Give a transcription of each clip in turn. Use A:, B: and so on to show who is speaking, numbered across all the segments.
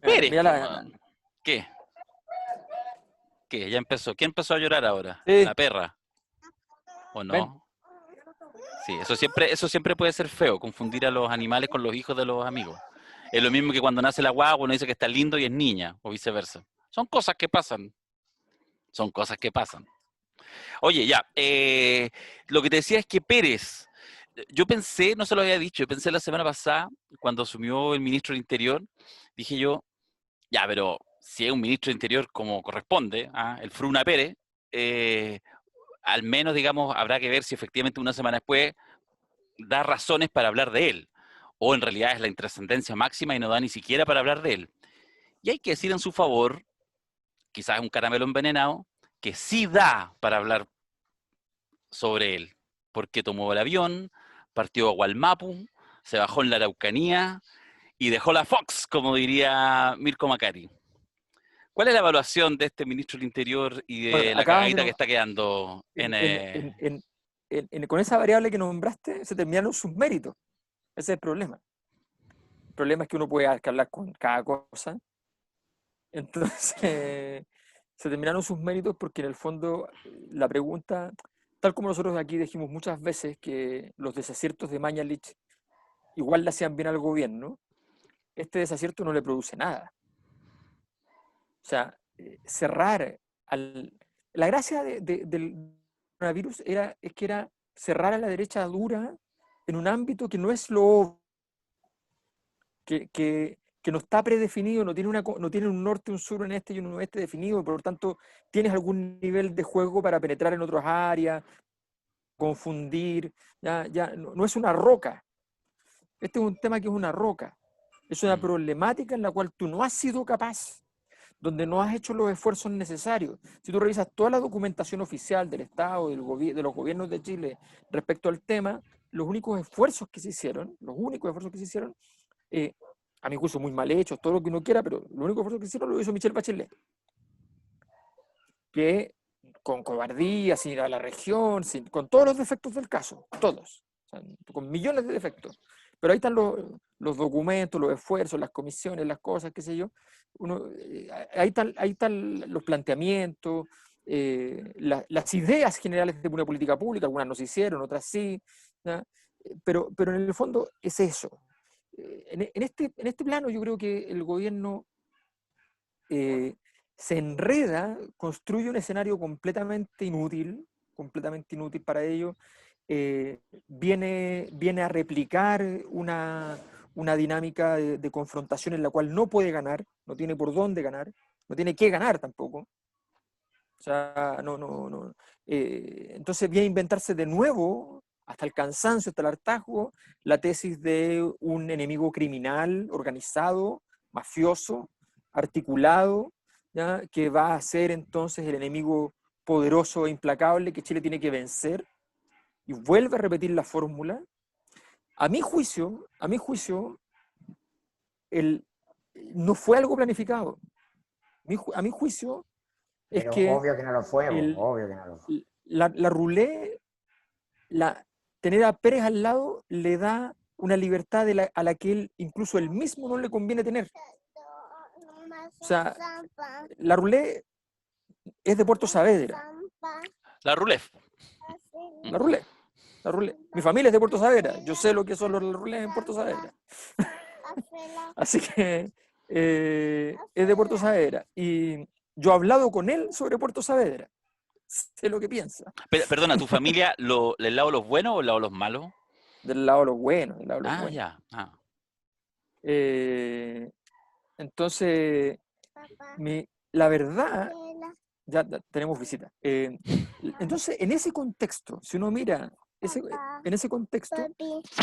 A: Pérez,
B: Mira
A: po,
B: la...
A: weón. ¿Qué? ¿Qué? Ya empezó. ¿Quién empezó a llorar ahora?
B: Sí,
A: ¿La perra? ¿O
B: ven.
A: no? Sí, eso siempre puede ser feo, confundir a los animales con los hijos de los amigos. Es lo mismo que cuando nace la guagua, uno dice que está lindo y es niña, o viceversa. Son cosas que pasan. Son cosas que pasan. Oye, ya, lo que te decía es que Pérez, yo pensé, no se lo había dicho, yo pensé la semana pasada, cuando asumió el ministro del Interior, dije yo, ya, pero si es un ministro del Interior como corresponde, el Fruna Pérez, eh, al menos, digamos, habrá que ver si efectivamente una semana después da razones para hablar de él, o en realidad es la intrascendencia máxima y no da ni siquiera para hablar de él. Y hay que decir en su favor, quizás es un caramelo envenenado, que sí da para hablar sobre él, porque tomó el avión, partió a Gualmapu, se bajó en la Araucanía y dejó la Fox, como diría Mirko Macari. ¿Cuál es la evaluación de este ministro del Interior y
B: Bueno,
A: de la
B: acabas de...
A: cagadita que está quedando en...
B: con esa variable que nombraste, se terminaron sus méritos. Ese es el problema. El problema es que uno puede hablar con cada cosa. Entonces, se terminaron sus méritos porque en el fondo la pregunta, tal como nosotros aquí dijimos muchas veces que los desaciertos de Mañalich igual le hacían bien al gobierno, este desacierto no le produce nada. O sea, cerrar al... La gracia del coronavirus es que era cerrar a la derecha dura en un ámbito que no es lo que no está predefinido, no tiene un norte, un sur, un este y un oeste definido, por lo tanto tienes algún nivel de juego para penetrar en otras áreas, confundir, no es una roca. Este es un tema que es una roca, es una problemática en la cual tú no has sido capaz, donde no has hecho los esfuerzos necesarios. Si tú revisas toda la documentación oficial del Estado, de los gobiernos de Chile respecto al tema, los únicos esfuerzos que se hicieron, eh, a mi juicio muy mal hechos, todo lo que uno quiera, pero lo único esfuerzo que hicieron lo hizo Michelle Bachelet, que con cobardía, sin ir a la región, con todos los defectos del caso, todos, o sea, con millones de defectos. Pero ahí están los documentos, los esfuerzos, las comisiones, las cosas, qué sé yo. Ahí están los planteamientos, las ideas generales de una política pública, algunas no se hicieron, otras sí, ¿ya? Pero en el fondo es eso. En este plano yo creo que el gobierno eh, se enreda, construye un escenario completamente inútil para ello, viene a replicar una dinámica de confrontación en la cual no puede ganar, no tiene por dónde ganar, no tiene que ganar tampoco. O sea, no. Entonces viene a inventarse de nuevo, hasta el cansancio, hasta el hartazgo, la tesis de un enemigo criminal, organizado, mafioso, articulado, ¿ya? Que va a ser entonces el enemigo poderoso e implacable que Chile tiene que vencer, y vuelve a repetir la fórmula. A mi juicio, el, no fue algo planificado. A mi juicio es
C: Pero
B: que
C: obvio que no lo fue,
B: el,
C: obvio que no lo fue.
B: la roulette, tener a Pérez al lado le da una libertad a la que él, incluso él mismo, no le conviene tener. O sea, la roulette es de Puerto Saavedra.
A: La Rulef.
B: La roulette. La roulette. Mi familia es de Puerto Saavedra. Yo sé lo que son los roulette en Puerto Saavedra. Así que es de Puerto Saavedra. Y yo he hablado con él sobre Puerto Saavedra. Sé lo que piensa.
A: Perdona, ¿tu familia del lado de los buenos o del lado de los malos?
B: Del lado de los buenos, del lado de los
A: Ah,
B: buenos.
A: ya. Ah.
B: Entonces, la verdad, ya tenemos visita. Entonces, en ese contexto, si uno mira, en ese contexto,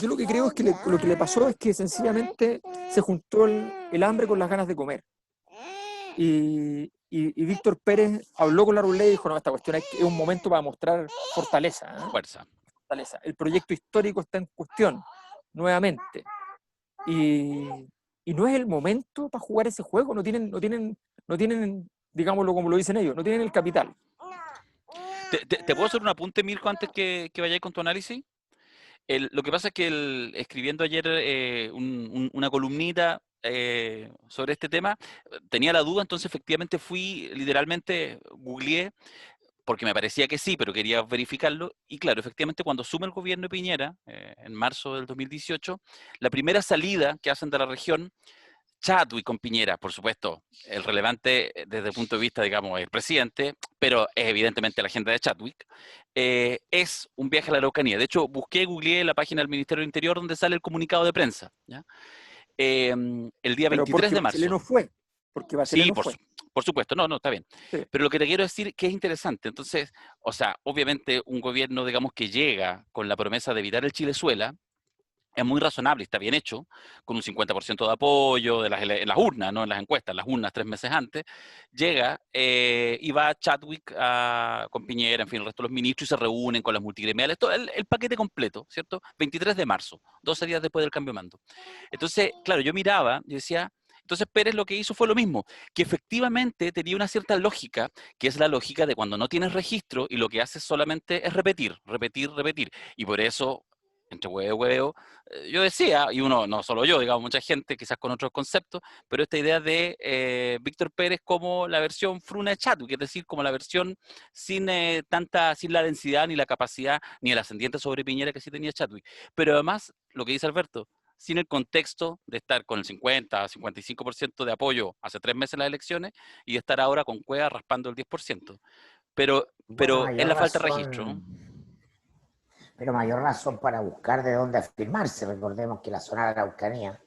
B: yo lo que creo es que lo que le pasó es que sencillamente se juntó el hambre con las ganas de comer. Y Víctor Pérez habló con la Roulette y dijo, no, esta cuestión es un momento para mostrar fortaleza, ¿eh?
A: Fuerza.
B: Fortaleza. El proyecto histórico está en cuestión, nuevamente. Y no es el momento para jugar ese juego, no tienen, digámoslo como lo dicen ellos, no tienen el capital.
A: ¿Te puedo hacer un apunte, Mirko, antes que vayáis con tu análisis? Lo que pasa es que escribiendo ayer una columnita, sobre este tema, tenía la duda, entonces efectivamente fui, literalmente, googleé, porque me parecía que sí, pero quería verificarlo, y claro, efectivamente cuando asume el gobierno de Piñera, en marzo del 2018, la primera salida que hacen de la región, Chadwick con Piñera, por supuesto, el relevante desde el punto de vista, digamos, el presidente, pero es evidentemente la agenda de Chadwick, es un viaje a la Araucanía. De hecho, googleé la página del Ministerio del Interior donde sale el comunicado de prensa, ¿ya? El día
B: Pero
A: 23
B: porque
A: de
B: Bachelet
A: marzo.
B: no fue. Porque Bachelet
A: Sí,
B: no fue.
A: por supuesto, no, está bien.
B: Sí.
A: Pero lo que te quiero decir que es interesante. Entonces, o sea, obviamente un gobierno, digamos, que llega con la promesa de evitar el Chilezuela, es muy razonable, está bien hecho, con un 50% de apoyo en las urnas, no en las encuestas, las urnas 3 meses antes, llega y va Chadwick con Piñera, en fin, el resto de los ministros y se reúnen con las multigremiales, todo el paquete completo, ¿cierto? 23 de marzo, 12 días después del cambio de mando. Entonces, claro, yo miraba y decía, entonces Pérez lo que hizo fue lo mismo, que efectivamente tenía una cierta lógica, que es la lógica de cuando no tienes registro y lo que haces solamente es repetir, repetir, repetir. Y por eso, entre huevo y huevo, yo decía, y uno, no solo yo, digamos, mucha gente quizás con otros conceptos, pero esta idea de Víctor Pérez como la versión Fruna de Chadwick, es decir, como la versión sin sin la densidad, ni la capacidad, ni el ascendiente sobre Piñera que sí tenía Chadwick. Pero además, lo que dice Alberto, sin el contexto de estar con el 50, 55% de apoyo hace 3 meses en las elecciones y de estar ahora con Cueva raspando el 10%.
C: Bueno,
A: Pero es
C: mayor
A: la falta de registro, ¿no?
C: razón, pero mayor razón para buscar de dónde afirmarse. Recordemos que la zona de la Araucanía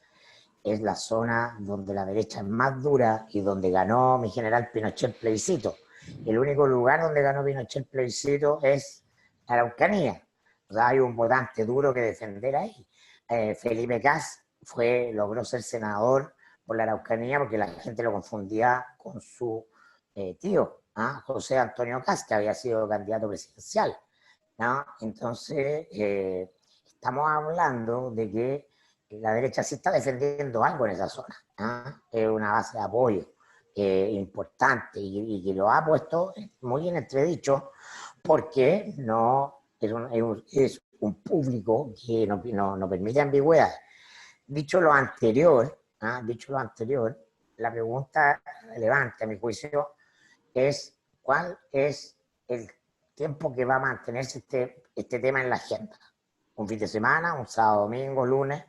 C: es la zona donde la derecha es más dura y donde ganó mi general Pinochet el plebiscito. El único lugar donde ganó Pinochet el plebiscito es la Araucanía. O sea, hay un votante duro que defender ahí. Felipe Cas logró ser senador por la Araucanía porque la gente lo confundía con su tío, José Antonio Cas, que había sido candidato presidencial, ¿no? Entonces, estamos hablando de que la derecha sí está defendiendo algo en esa zona, es una base de apoyo importante y que lo ha puesto muy en entredicho porque no es un público que no permite ambigüedad. Dicho lo anterior, la pregunta relevante a mi juicio es cuál es el tiempo que va a mantenerse este tema en la agenda. Un fin de semana, un sábado, domingo, lunes.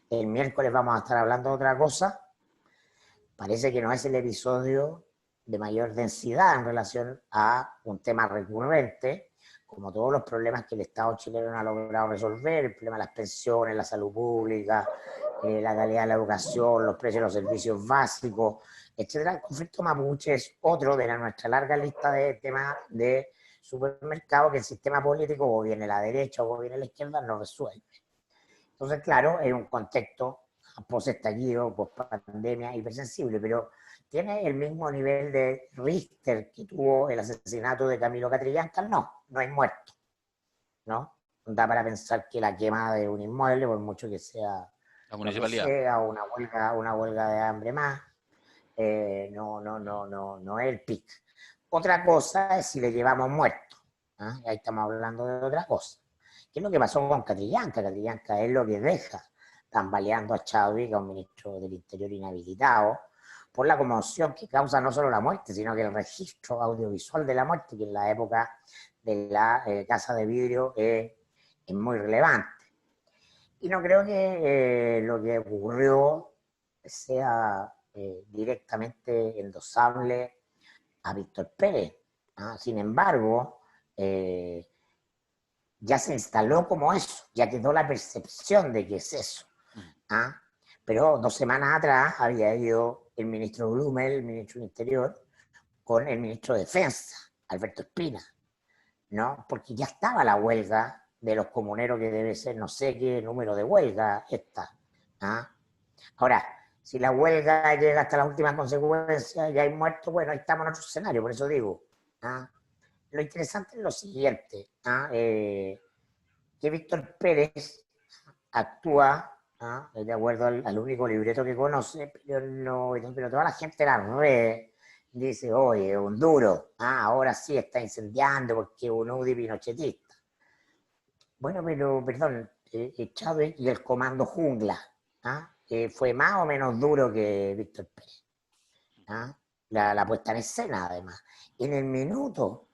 C: El miércoles vamos a estar hablando de otra cosa. Parece que no es el episodio de mayor densidad en relación a un tema recurrente, como todos los problemas que el Estado chileno ha logrado resolver, el problema de las pensiones, la salud pública, la calidad de la educación, los precios de los servicios básicos, etcétera. El conflicto mapuche es otro de nuestra larga lista de temas de supermercado que el sistema político, o viene la derecha o viene la izquierda, no resuelve. Entonces, claro, es un contexto post-estallido, post-pandemia, hipersensible, pero ¿tiene el mismo nivel de Richter que tuvo el asesinato de Camilo Catrillanca? No hay muerto, ¿no? Da para pensar que la quema de un inmueble, por mucho que sea
A: La
C: lo que
A: municipalidad.
C: sea, una huelga de hambre más, no es el pic. Otra cosa es si le llevamos muerto, ahí estamos hablando de otra cosa. ¿Qué es lo que pasó con Catrillanca? Catrillanca es lo que deja tambaleando a Chadwick, a un ministro del Interior inhabilitado, por la conmoción que causa no solo la muerte, sino que el registro audiovisual de la muerte, que en la época de la Casa de Vidrio es muy relevante. Y no creo que lo que ocurrió sea directamente endosable a Víctor Pérez. Sin embargo, ya se instaló como eso, ya quedó la percepción de que es eso. Pero 2 semanas atrás había ido el ministro Blumel, el ministro del Interior, con el ministro de Defensa, Alberto Espina, ¿no? Porque ya estaba la huelga de los comuneros, que debe ser no sé qué número de huelga esta. Ahora, si la huelga llega hasta las últimas consecuencias y hay muertos, bueno, ahí estamos en otro escenario, por eso digo. Lo interesante es lo siguiente, que Víctor Pérez actúa de acuerdo al único libreto que conoce, pero toda la gente en la red dice, oye, un duro, ahora sí está incendiando porque es un UDI pinochetista. Bueno, pero, perdón, Chávez y el comando jungla, fue más o menos duro que Víctor Pérez. ¿Ah? La puesta en escena, además. En el minuto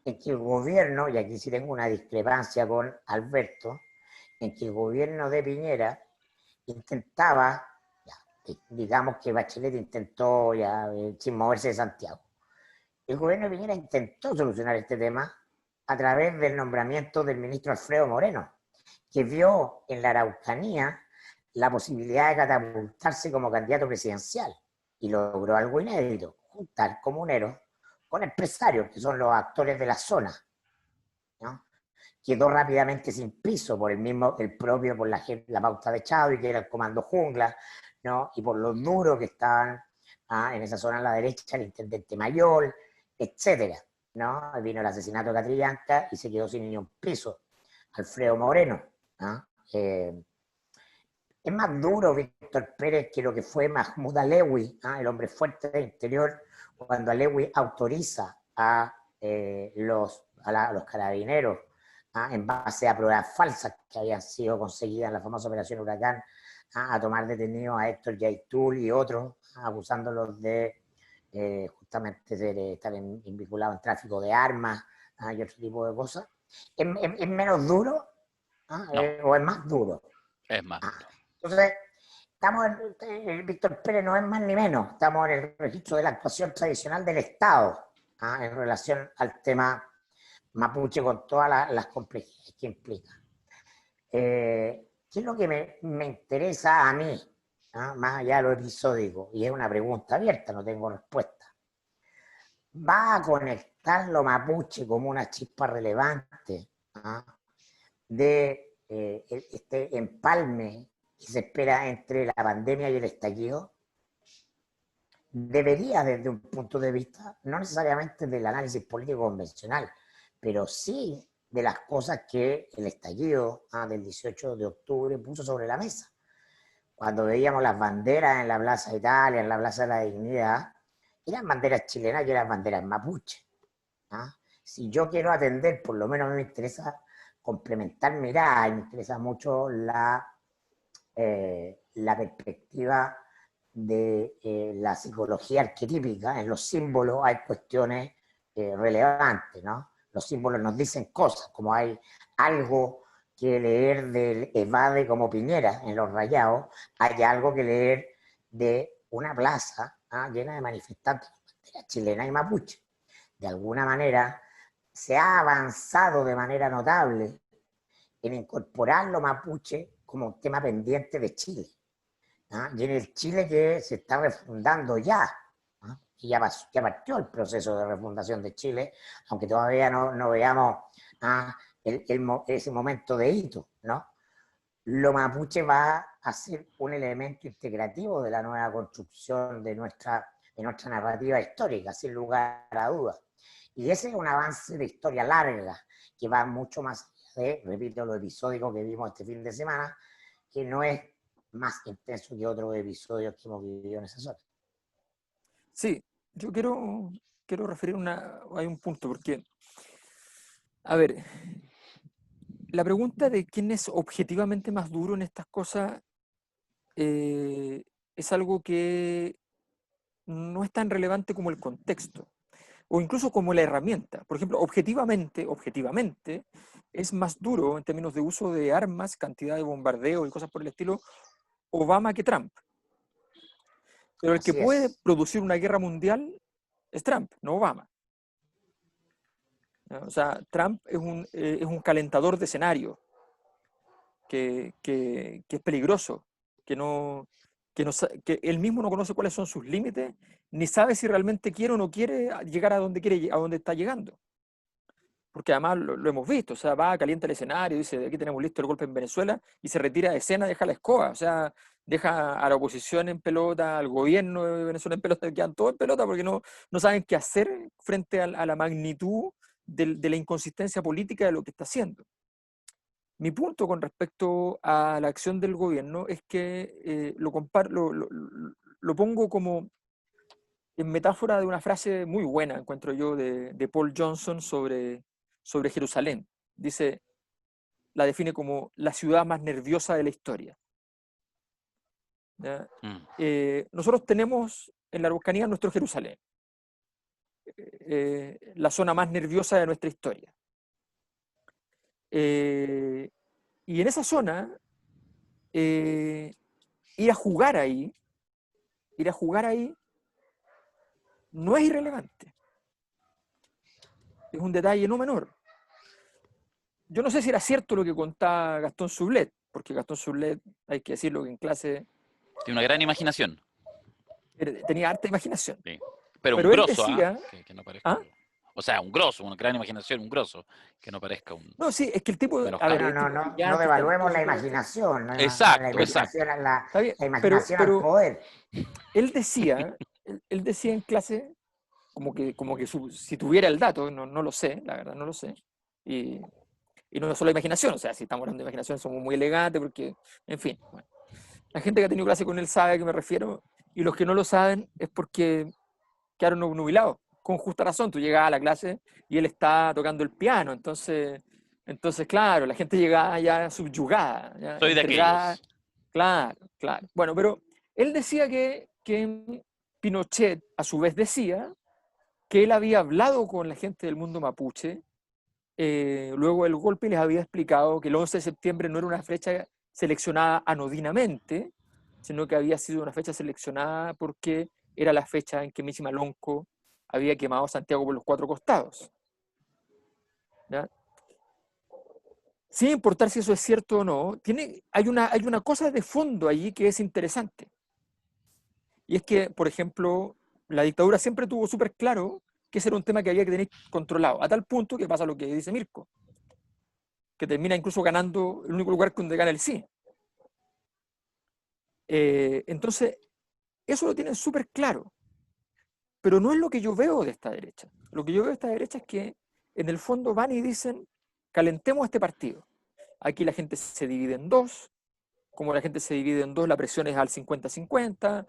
C: en que el gobierno, y aquí sí tengo una discrepancia con Alberto, en que el gobierno de Piñera intentaba, ya, digamos que Bachelet intentó, ya, sin moverse de Santiago, el gobierno de Piñera intentó solucionar este tema a través del nombramiento del ministro Alfredo Moreno, que vio en la Araucanía la posibilidad de catapultarse como candidato presidencial y logró algo inédito, juntar comuneros con empresarios, que son los actores de la zona, ¿no? Quedó rápidamente sin piso por por la pauta de Chávez, que era el comando jungla, ¿no? Y por los duros que estaban en esa zona a la derecha, el intendente Mayol, etcétera, ¿no? Vino el asesinato de Catrillanca y se quedó sin ni un piso. Alfredo Moreno, ¿no? Es más duro Víctor Pérez que lo que fue Mahmoud Alewi, el hombre fuerte del interior, cuando Alewi autoriza a los carabineros, en base a pruebas falsas que habían sido conseguidas en la famosa Operación Huracán, a tomar detenidos a Héctor Yaitul y otros, acusándolos de justamente estar vinculados en tráfico de armas y otro tipo de cosas. ¿Es menos duro
A: No.
C: o es más duro?
A: Es más duro.
C: Entonces, Víctor Pérez no es más ni menos, estamos en el registro de la actuación tradicional del Estado en relación al tema mapuche con todas las complejidades que implica. ¿Qué es lo que me interesa a mí, más allá de lo episódico? Y es una pregunta abierta, no tengo respuesta. ¿Va a conectar lo mapuche como una chispa relevante de este empalme que se espera entre la pandemia y el estallido? Debería, desde un punto de vista, no necesariamente del análisis político convencional, pero sí de las cosas que el estallido del 18 de octubre puso sobre la mesa. Cuando veíamos las banderas en la Plaza Italia, en la Plaza de la Dignidad, eran banderas chilenas y eran banderas mapuche. Si yo quiero atender, por lo menos me interesa complementar miradas, y me interesa mucho la perspectiva de la psicología arquetípica. En los símbolos hay cuestiones relevantes, ¿no? Los símbolos nos dicen cosas, como hay algo que leer del Evade como Piñera en Los Rayados, hay algo que leer de una plaza llena de manifestantes chilena y mapuche. De alguna manera se ha avanzado de manera notable en incorporar lo mapuche como un tema pendiente de Chile. Y en el Chile que se está refundando ya, y ya partió el proceso de refundación de Chile, aunque todavía no veamos ese momento de hito, ¿no? Lo mapuche va a ser un elemento integrativo de la nueva construcción de nuestra narrativa histórica, sin lugar a dudas. Y ese es un avance de historia larga, que va mucho más allá de, repito, lo episódico que vimos este fin de semana, que no es más intenso que otros episodios que hemos vivido en esa zona.
B: Sí, yo quiero referir hay un punto, porque, a ver, la pregunta de quién es objetivamente más duro en estas cosas es algo que no es tan relevante como el contexto, o incluso como la herramienta. Por ejemplo, objetivamente, es más duro en términos de uso de armas, cantidad de bombardeo y cosas por el estilo, Obama que Trump. Pero el que puede producir una guerra mundial es Trump, no Obama. O sea, Trump es un calentador de escenario que es peligroso, que él mismo no conoce cuáles son sus límites, ni sabe si realmente quiere o no quiere llegar a donde está llegando. Porque además lo hemos visto, o sea, va, calienta el escenario, dice, aquí tenemos listo el golpe en Venezuela, y se retira de escena, deja la escoba, o sea, deja a la oposición en pelota, al gobierno de Venezuela en pelota, quedan todos en pelota porque no saben qué hacer frente a la magnitud de la inconsistencia política de lo que está haciendo. Mi punto con respecto a la acción del gobierno es que lo pongo como en metáfora de una frase muy buena, encuentro yo, de Paul Johnson sobre Jerusalén. Dice, la define como la ciudad más nerviosa de la historia. ¿ya?
A: Mm.
B: Nosotros tenemos en la Araucanía nuestro Jerusalén, la zona más nerviosa de nuestra historia. Y en esa zona, ir a jugar ahí no es irrelevante. Es un detalle no menor. Yo no sé si era cierto lo que contaba Gastón Sublet, porque Gastón Sublet, hay que decirlo que en clase
A: Tiene una gran imaginación.
B: tenía harta imaginación.
A: Sí. Pero un
B: Pero él
A: grosso, ¿ah?
B: decía,
A: Que no parezca.
B: ¿ah?
A: O sea, un grosso, una gran imaginación, un grosso. Que no parezca un
B: No, sí, es que el tipo, a ver,
A: menoscabo.
C: No,
B: el
C: no,
B: tipo
C: no, no
B: brillante,
C: devaluemos
B: talentoso
C: la
B: y todo esto.
C: imaginación, no, la
A: Exacto, exacto.
C: imaginación,
B: Está bien,
C: la imaginación al
B: pero
C: poder.
B: él decía, él decía en clase, como que si tuviera el dato, no lo sé, la verdad, no lo sé. Y, y no es solo imaginación, o sea, si estamos hablando de imaginación, somos muy elegantes, porque, en fin, bueno. La gente que ha tenido clase con él sabe a qué me refiero, y los que no lo saben es porque quedaron nubilados, con justa razón. Tú llegas a la clase y él está tocando el piano, entonces claro, la gente llega ya subyugada, ya
A: Soy de
B: entregada,
A: aquellos.
B: claro, claro. Bueno, pero él decía que Pinochet a su vez decía que él había hablado con la gente del mundo mapuche, luego del golpe, y les había explicado que el 11 de septiembre no era una fecha seleccionada anodinamente, sino que había sido una fecha seleccionada porque era la fecha en que Michi Malonco había quemado Santiago por los 4 costados. ¿Ya? Sin importar si eso es cierto o no, hay una cosa de fondo allí que es interesante. Y es que, por ejemplo, la dictadura siempre tuvo súper claro que ese era un tema que había que tener controlado, a tal punto que pasa lo que dice Mirko, que termina incluso ganando el único lugar donde gana el sí. Entonces, eso lo tienen súper claro, pero no es lo que yo veo de esta derecha. Lo que yo veo de esta derecha es que en el fondo van y dicen, calentemos este partido. Aquí la gente se divide en dos, como la gente se divide en dos, la presión es al 50-50.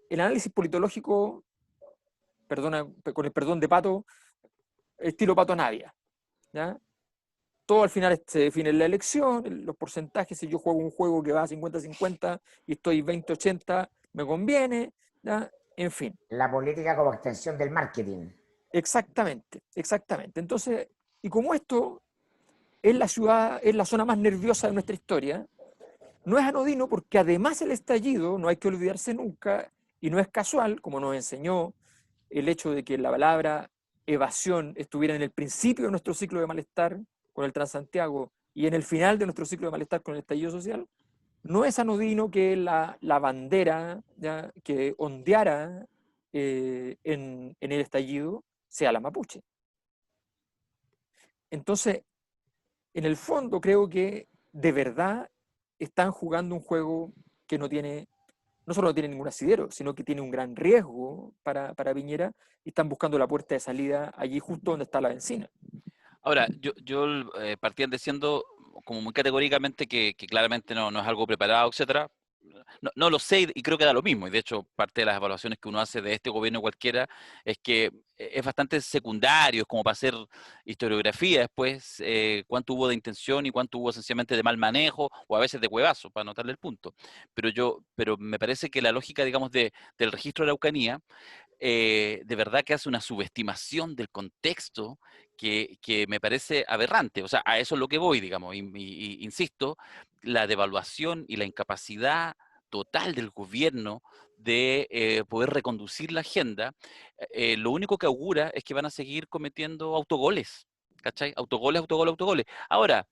B: El análisis politológico, perdona, con el perdón de Pato, estilo Pato Navia, ¿ya? Todo al final se define en la elección, los porcentajes, si yo juego un juego que va a 50-50 y estoy 20-80, me conviene, ¿ya? En fin.
C: La política como extensión del marketing.
B: Exactamente, exactamente. Entonces, y como esto es la ciudad, es la zona más nerviosa de nuestra historia, no es anodino porque además el estallido, no hay que olvidarse nunca, y no es casual, como nos enseñó el hecho de que la palabra evasión estuviera en el principio de nuestro ciclo de malestar con el Transantiago y en el final de nuestro ciclo de malestar con el estallido social, no es anodino que la bandera, ¿ya?, que ondeara en el estallido sea la mapuche. Entonces, en el fondo creo que de verdad están jugando un juego que no solo no tiene ningún asidero, sino que tiene un gran riesgo para Piñera, y están buscando la puerta de salida allí justo donde está la bencina.
A: Ahora, yo partían diciendo como muy categóricamente que claramente no es algo preparado, etcétera. No lo sé y creo que da lo mismo. Y de hecho, parte de las evaluaciones que uno hace de este gobierno cualquiera es que es bastante secundario, es como para hacer historiografía después, cuánto hubo de intención y cuánto hubo sencillamente de mal manejo o a veces de huevazo, para anotarle el punto. Pero me parece que la lógica, digamos, del registro de la Araucanía, de verdad que hace una subestimación del contexto que me parece aberrante. O sea, a eso es lo que voy, digamos, insisto, la devaluación y la incapacidad total del gobierno de poder reconducir la agenda, lo único que augura es que van a seguir cometiendo autogoles, ¿cachai? Autogoles, autogoles, autogoles. Ahora,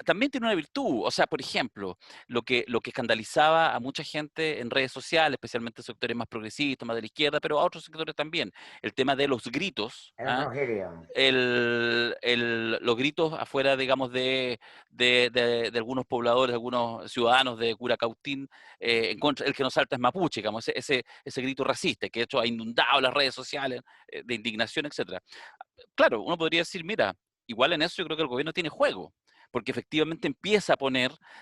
A: también tiene una virtud, o sea, por ejemplo, lo que escandalizaba a mucha gente en redes sociales, especialmente sectores más progresistas, más de la izquierda, pero a otros sectores también, el tema de los gritos,
C: Era un Rogelio.
A: los gritos afuera, digamos, de algunos pobladores, algunos ciudadanos de Curacautín, en contra, el que no salta es mapuche, digamos, ese grito racista, que de hecho ha inundado las redes sociales de indignación, etcétera. Claro, uno podría decir, mira, igual en eso yo creo que el gobierno tiene juego, porque efectivamente empieza a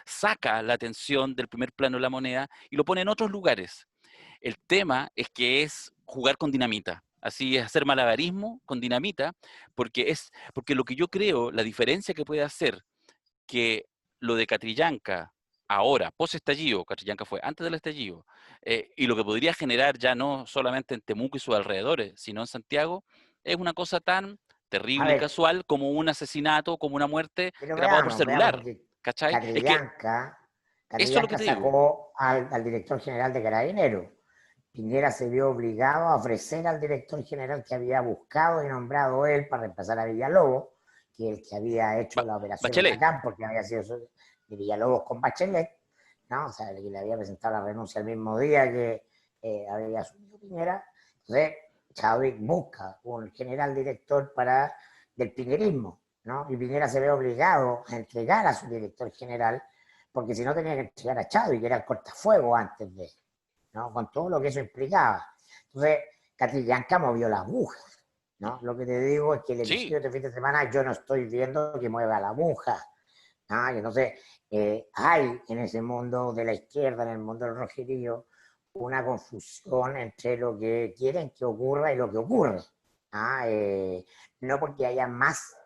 A: saca la atención del primer plano de la moneda y lo pone en otros lugares. El tema es que es jugar con dinamita. Así es, hacer malabarismo con dinamita, porque lo que yo creo, la diferencia que puede hacer que lo de Catrillanca ahora, post-estallido, Catrillanca fue antes del estallido, y lo que podría generar ya no solamente en Temuco y sus alrededores, sino en Santiago, es una cosa tan
C: A
A: terrible y
C: ver,
A: casual como un asesinato, como una muerte
C: pero
A: grabada por
C: veamos,
A: celular,
C: porque
A: ¿cachai? Es que
C: Catrillanca,
A: eso es lo que
C: Catrillanca
A: te digo.
C: sacó al director general de Carabineros. Piñera se vio obligado a ofrecer al director general que había buscado y nombrado él para reemplazar a Villalobos, que es el que había hecho la operación
A: Bachelet,
C: Huracán, porque había sido de Villalobos con Bachelet, ¿no? O sea, que le había presentado la renuncia el mismo día que había asumido Piñera. Entonces, Chadwick busca un general director del piñerismo, ¿no? Y Piñera se ve obligado a entregar a su director general, porque si no tenía que entregar a Chadwick, que era el cortafuego antes de, ¿no? Con todo lo que eso implicaba. Entonces, Catrillanca movió la aguja, ¿no? Lo que te digo es que el
A: sí,
C: episodio de fin de semana yo no estoy viendo que mueva la aguja. ¿No? Y entonces, hay en ese mundo de la izquierda, en el mundo del rojerío, una confusión entre lo que quieren que ocurra y lo que ocurre. ¿Ah? No porque haya más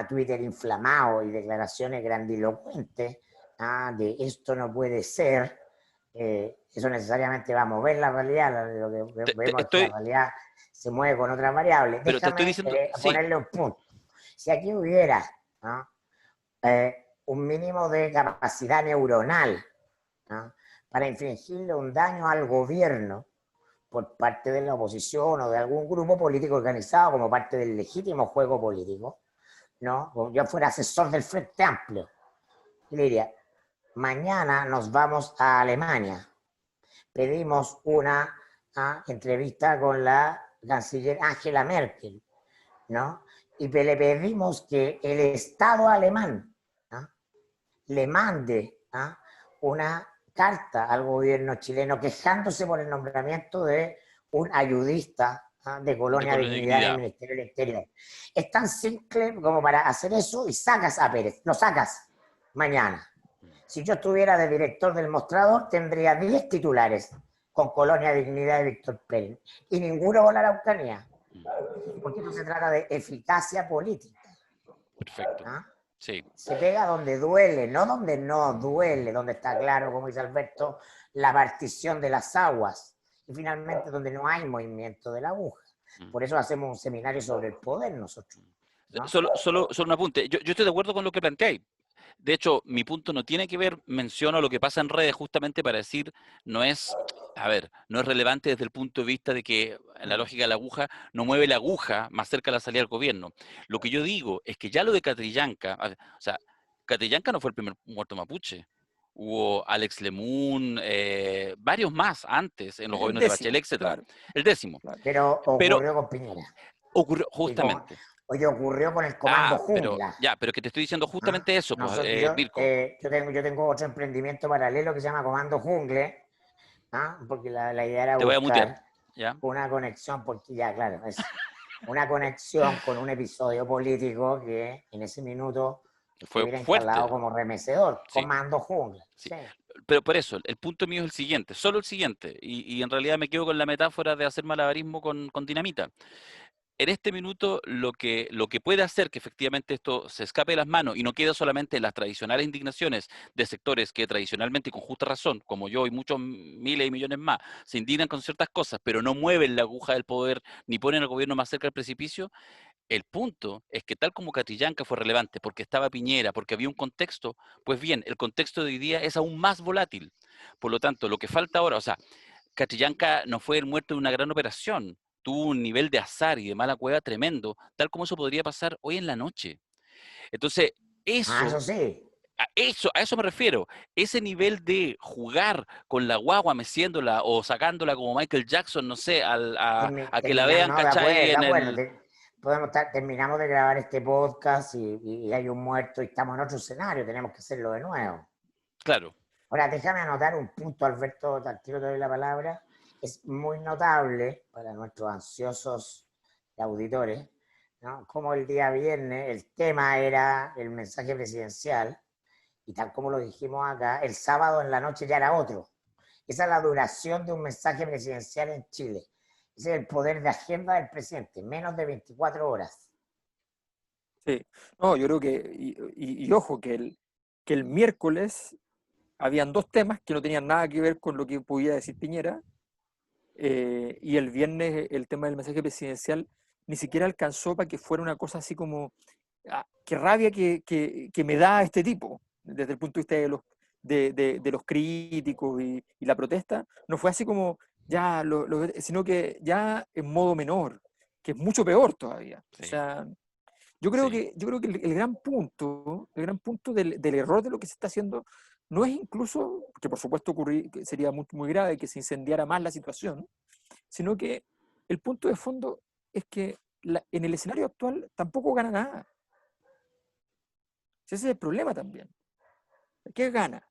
C: Twitter inflamado y declaraciones grandilocuentes de esto no puede ser, eso necesariamente va a mover la realidad. Lo que vemos es que la
A: estoy,
C: realidad se mueve con otras variables.
A: pero te estoy
C: Déjame
A: diciendo, sí,
C: ponerle un punto. Si aquí hubiera, ¿no? Un mínimo de capacidad neuronal, ¿no? Para infligirle un daño al gobierno por parte de la oposición o de algún grupo político organizado como parte del legítimo juego político, ¿no? Como yo fuera asesor del Frente Amplio, y le diría, mañana nos vamos a Alemania, pedimos una entrevista con la canciller Angela Merkel, ¿no? Y le pedimos que el Estado alemán, ¿no? Le mande una carta al gobierno chileno quejándose por el nombramiento de un ayudista de
A: de
C: Colonia
A: Colonia
C: Dignidad en el
A: Dignidad.
C: Ministerio del Exterior. Es tan simple como para hacer eso y sacas a Pérez, lo sacas mañana. Si yo estuviera de director del mostrador, tendría 10 titulares con Colonia Dignidad de Víctor Pérez y ninguno con la Araucanía, porque esto se trata de eficacia política.
A: Perfecto.
C: ¿Ah?
A: Sí.
C: Se pega donde duele, no donde no duele, donde está claro, como dice Alberto, la partición de las aguas y finalmente donde no hay movimiento de la aguja. Por eso hacemos un seminario sobre el poder nosotros, ¿no?
A: Solo un apunte. Yo estoy de acuerdo con lo que planteáis. De hecho, mi punto no tiene que ver, menciono lo que pasa en redes justamente para decir, no es, a ver, no es relevante desde el punto de vista de que en la lógica de la aguja no mueve la aguja más cerca de la salida del gobierno. Lo que yo digo es que ya lo de Catrillanca, o sea, Catrillanca no fue el primer muerto mapuche. Hubo Alex Lemun, varios más antes en los
B: El
A: gobiernos de Bachelet,
B: décimo,
A: etcétera.
B: claro,
A: El 10º.
C: Pero
A: Pero
C: ocurrió con Piñera.
A: ocurrió
C: Y con,
A: justamente.
C: oye, ocurrió con el Comando
A: Pero
C: Jungla.
A: ya, pero que te estoy diciendo
C: ¿Ah?
A: justamente eso, pues,
C: Nosotros, yo,
A: Mirko.
C: yo tengo otro emprendimiento paralelo que se llama Comando Jungle, porque la idea era
A: Te voy a mutear,
C: buscar
A: ¿ya?
C: una conexión, porque ya, claro, es una conexión con un episodio político que en ese minuto
A: Que fue
C: estuviera instalado
A: fuerte,
C: como remecedor,
A: sí,
C: Comando Jungla.
A: sí.
C: Sí.
A: Pero por eso, el punto mío es el siguiente, solo el siguiente, y en realidad me quedo con la metáfora de hacer malabarismo con dinamita. En este minuto, lo que puede hacer que efectivamente esto se escape de las manos y no quede solamente en las tradicionales indignaciones de sectores que tradicionalmente y con justa razón, como yo y muchos miles y millones más, se indignan con ciertas cosas, pero no mueven la aguja del poder ni ponen al gobierno más cerca del precipicio. El punto es que tal como Catrillanca fue relevante porque estaba Piñera, porque había un contexto, pues bien, el contexto de hoy día es aún más volátil. Por lo tanto, lo que falta ahora, o sea, Catrillanca no fue el muerto de una gran operación, tuvo un nivel de azar y de mala cueva tremendo, tal como eso podría pasar hoy en la noche. Entonces,
C: Eso
A: eso,
C: sí.
A: a eso me refiero. Ese nivel de jugar con la guagua meciéndola o sacándola como Michael Jackson, no sé, a que la
C: Terminamos,
A: vean,
C: no,
A: ¿cachai?
C: de
A: En
C: acuerdo.
A: el...
C: Terminamos de grabar este podcast y hay un muerto y estamos en otro escenario, tenemos que hacerlo de nuevo.
A: Claro.
C: Ahora, déjame anotar un punto, Alberto, al tiro te doy la palabra. Es muy notable para nuestros ansiosos auditores, ¿no? Como el día viernes el tema era el mensaje presidencial y tal como lo dijimos acá, el sábado en la noche ya era otro. Esa es la duración de un mensaje presidencial en Chile. Ese es el poder de agenda del presidente, menos de 24 horas.
B: sí. No, yo creo que, y ojo, que el miércoles habían dos temas que no tenían nada que ver con lo que podía decir Piñera, y el viernes el tema del mensaje presidencial ni siquiera alcanzó para que fuera una cosa así como, qué rabia que me da este tipo, desde el punto de vista de los críticos y la protesta, no fue así como, ya, sino que ya en modo menor, que es mucho peor todavía. O
A: Sí,
B: sea, yo
A: sí.
B: creo que el gran punto del error de lo que se está haciendo no es incluso, que por supuesto que sería muy, muy grave que se incendiara más la situación, sino que el punto de fondo es que en el escenario actual tampoco gana nada. Ese es el problema también. ¿Qué gana?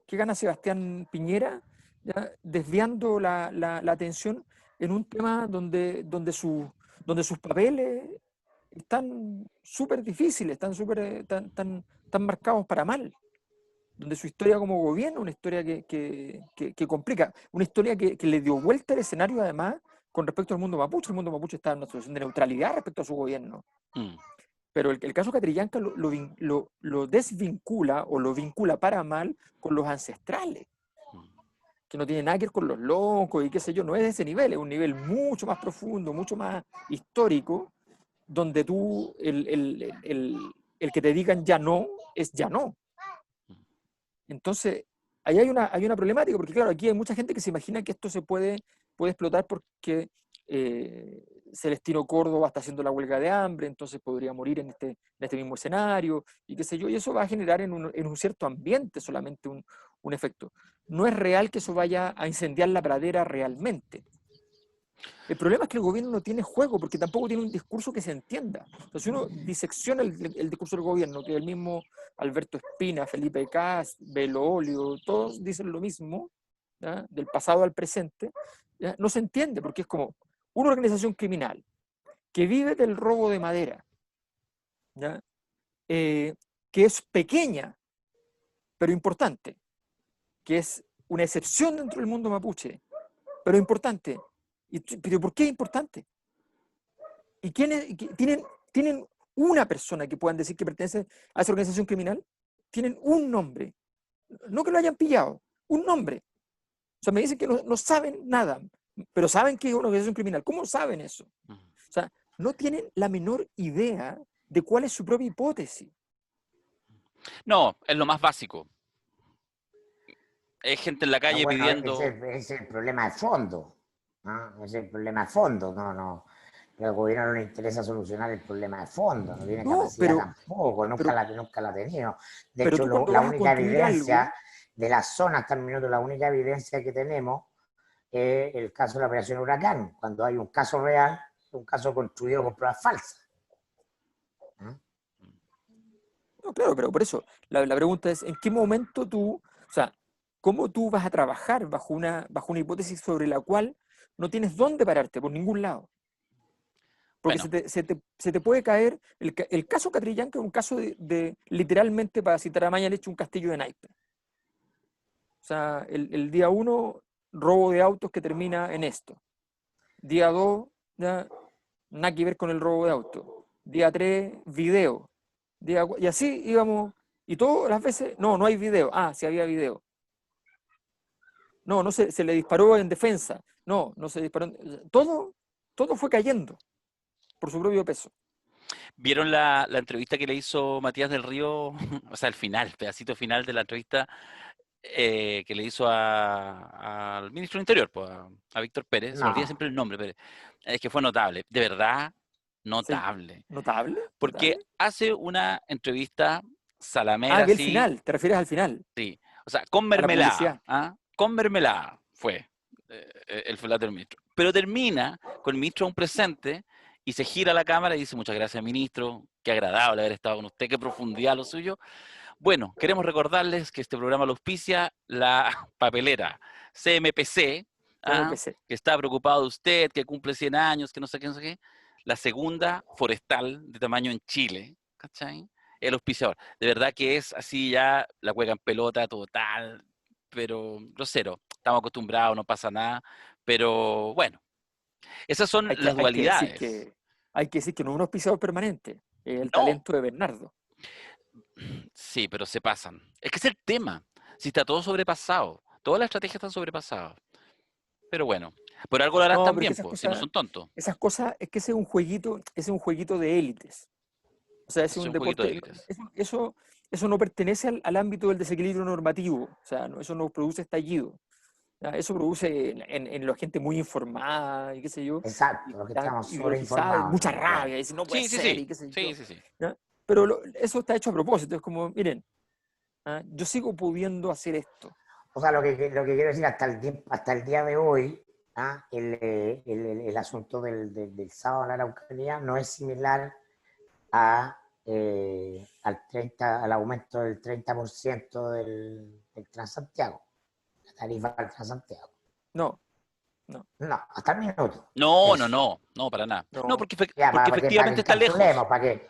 B: ¿Qué gana Sebastián Piñera, ya, desviando la atención en un tema donde sus papeles están súper difíciles, están tan marcados para mal? Donde su historia como gobierno, una historia que complica, una historia que le dio vuelta el escenario además con respecto al mundo mapuche. El mundo mapuche está en una situación de neutralidad respecto a su gobierno.
A: Mm,
B: Pero el caso Catrillanca lo desvincula o lo vincula para mal con los ancestrales,
A: mm.
B: que no tiene nada que ver con los locos y qué sé yo, no es de ese nivel, es un nivel mucho más profundo, mucho más histórico, donde tú, el que te digan ya no, es ya no. Entonces, ahí hay una problemática, porque claro, aquí hay mucha gente que se imagina que esto puede explotar porque Celestino Córdoba está haciendo la huelga de hambre, entonces podría morir en este mismo escenario, y qué sé yo, y eso va a generar en un cierto ambiente solamente un efecto. No es real que eso vaya a incendiar la pradera realmente. El problema es que el gobierno no tiene juego, porque tampoco tiene un discurso que se entienda. Entonces, si uno disecciona el discurso del gobierno, que el mismo Alberto Espina, Felipe Cas, Belo Olio, todos dicen lo mismo, ¿ya? Del pasado al presente, ¿ya? No se entiende, porque es como una organización criminal que vive del robo de madera, ¿ya? Que es pequeña, pero importante, que es una excepción dentro del mundo mapuche, pero importante. ¿Pero por qué es importante? ¿Y quiénes tienen una persona que puedan decir que pertenece a esa organización criminal? Tienen un nombre. No que lo hayan pillado, un nombre. O sea, me dicen que no saben nada, pero saben que es una organización criminal. ¿Cómo saben eso? O sea, no tienen la menor idea de cuál es su propia hipótesis.
A: No, es lo más básico. Es gente en la
C: Ah,
A: calle
C: bueno,
A: pidiendo.
C: ese es el problema de fondo, ¿no? Ese es el problema de fondo, no. Al gobierno no le interesa solucionar el problema de fondo, no tiene
B: No,
C: capacidad tampoco,
B: pero,
C: nunca la ha tenido. De
B: pero
C: hecho,
B: tú cuando
C: la
B: vas a
C: única
B: construir
C: evidencia
B: algo,
C: de la zona hasta el minuto, la única evidencia que tenemos es el caso de la operación Huracán, cuando hay un caso real, un caso construido con pruebas falsas. ¿No?
B: no, claro, pero por eso, la pregunta es, ¿en qué momento tú, o sea, cómo tú vas a trabajar bajo una hipótesis sobre la cual no tienes dónde pararte por ningún lado? Porque
A: Bueno,
B: se te puede caer, el caso Catrillanca es un caso literalmente, para citar a Mañalich, un castillo de naipes. O sea, el día 1, robo de autos que termina en esto. Día 2, ya, nada que ver con el robo de autos. Día 3, video. Y así íbamos, y todas las veces, no hay video. Ah, sí había video. No se le disparó en defensa. No se disparó. Todo fue cayendo por su propio peso.
A: ¿vieron la entrevista que le hizo Matías del Río? O sea, el final, pedacito final de la entrevista que le hizo al ministro del Interior, pues, a Víctor Pérez. Se me olvida
C: No,
A: siempre el nombre, pero es que fue notable. De verdad,
B: Sí,
A: notable.
B: notable,
A: Porque
B: notable.
A: hace una entrevista
B: Ah,
A: salamera,
B: vi el
A: así,
B: final, te refieres al final,
A: sí. O sea, con
B: a la
A: mermelada,
B: publicidad.
A: ¿ah? Con mermelada fue el felato del ministro. Pero termina con el ministro aún presente y se gira a la cámara y dice: muchas gracias, ministro, qué agradable haber estado con usted, qué profundidad lo suyo. Bueno, queremos recordarles que este programa lo auspicia la papelera CMPC, ¿ah?
B: CMPC.
A: Que está preocupado de usted, que cumple 100 años, que no sé qué, no sé qué. La segunda forestal de tamaño en Chile, ¿cachai? El auspiciador. De verdad que es así ya la juega en pelota total, pero grosero. Estamos acostumbrados, no pasa nada, pero bueno, esas son las dualidades.
B: Hay que decir que no es un auspiciador permanente, es el
A: No,
B: talento de Bernardo.
A: Sí, pero se pasan. Es que es el tema. Si está todo sobrepasado. Todas las estrategias están sobrepasadas. Pero bueno, por algo lo harán
B: No, pero es que
A: también, pues, si no son tontos.
B: esas cosas, es que ese es un jueguito de élites. O sea, ese
A: Ese
B: es
A: es
B: un
A: un jueguito de
B: deporte,
A: élites.
B: eso no pertenece al ámbito del desequilibrio normativo. O sea, eso no produce estallido. ¿Ya? Eso produce en la gente muy informada y qué sé yo, y
C: Exacto,
B: que
C: los que
B: está
C: estamos
B: ideologizada, y
C: sobreinformados,
B: mucha
C: ¿no? Claro.
B: rabia, y dice, no puede
A: Sí, sí,
B: ser,
A: sí.
B: y qué sé
A: Sí,
B: yo.
A: sí, sí.
B: ¿Ya? Pero eso está hecho a propósito, es como, miren, yo sigo pudiendo hacer esto.
C: O sea, lo que quiero decir, hasta el día de hoy, el asunto del sábado en la Araucanía no es similar al aumento del 30% del Transantiago, la tarifa del Transantiago.
B: No, no,
C: No, hasta el minuto.
A: No, no,
C: Eso.
A: no. No, para nada. No,
B: no.
C: Ya,
A: porque
C: para que
A: efectivamente está lejos.
C: encapsulemos, para que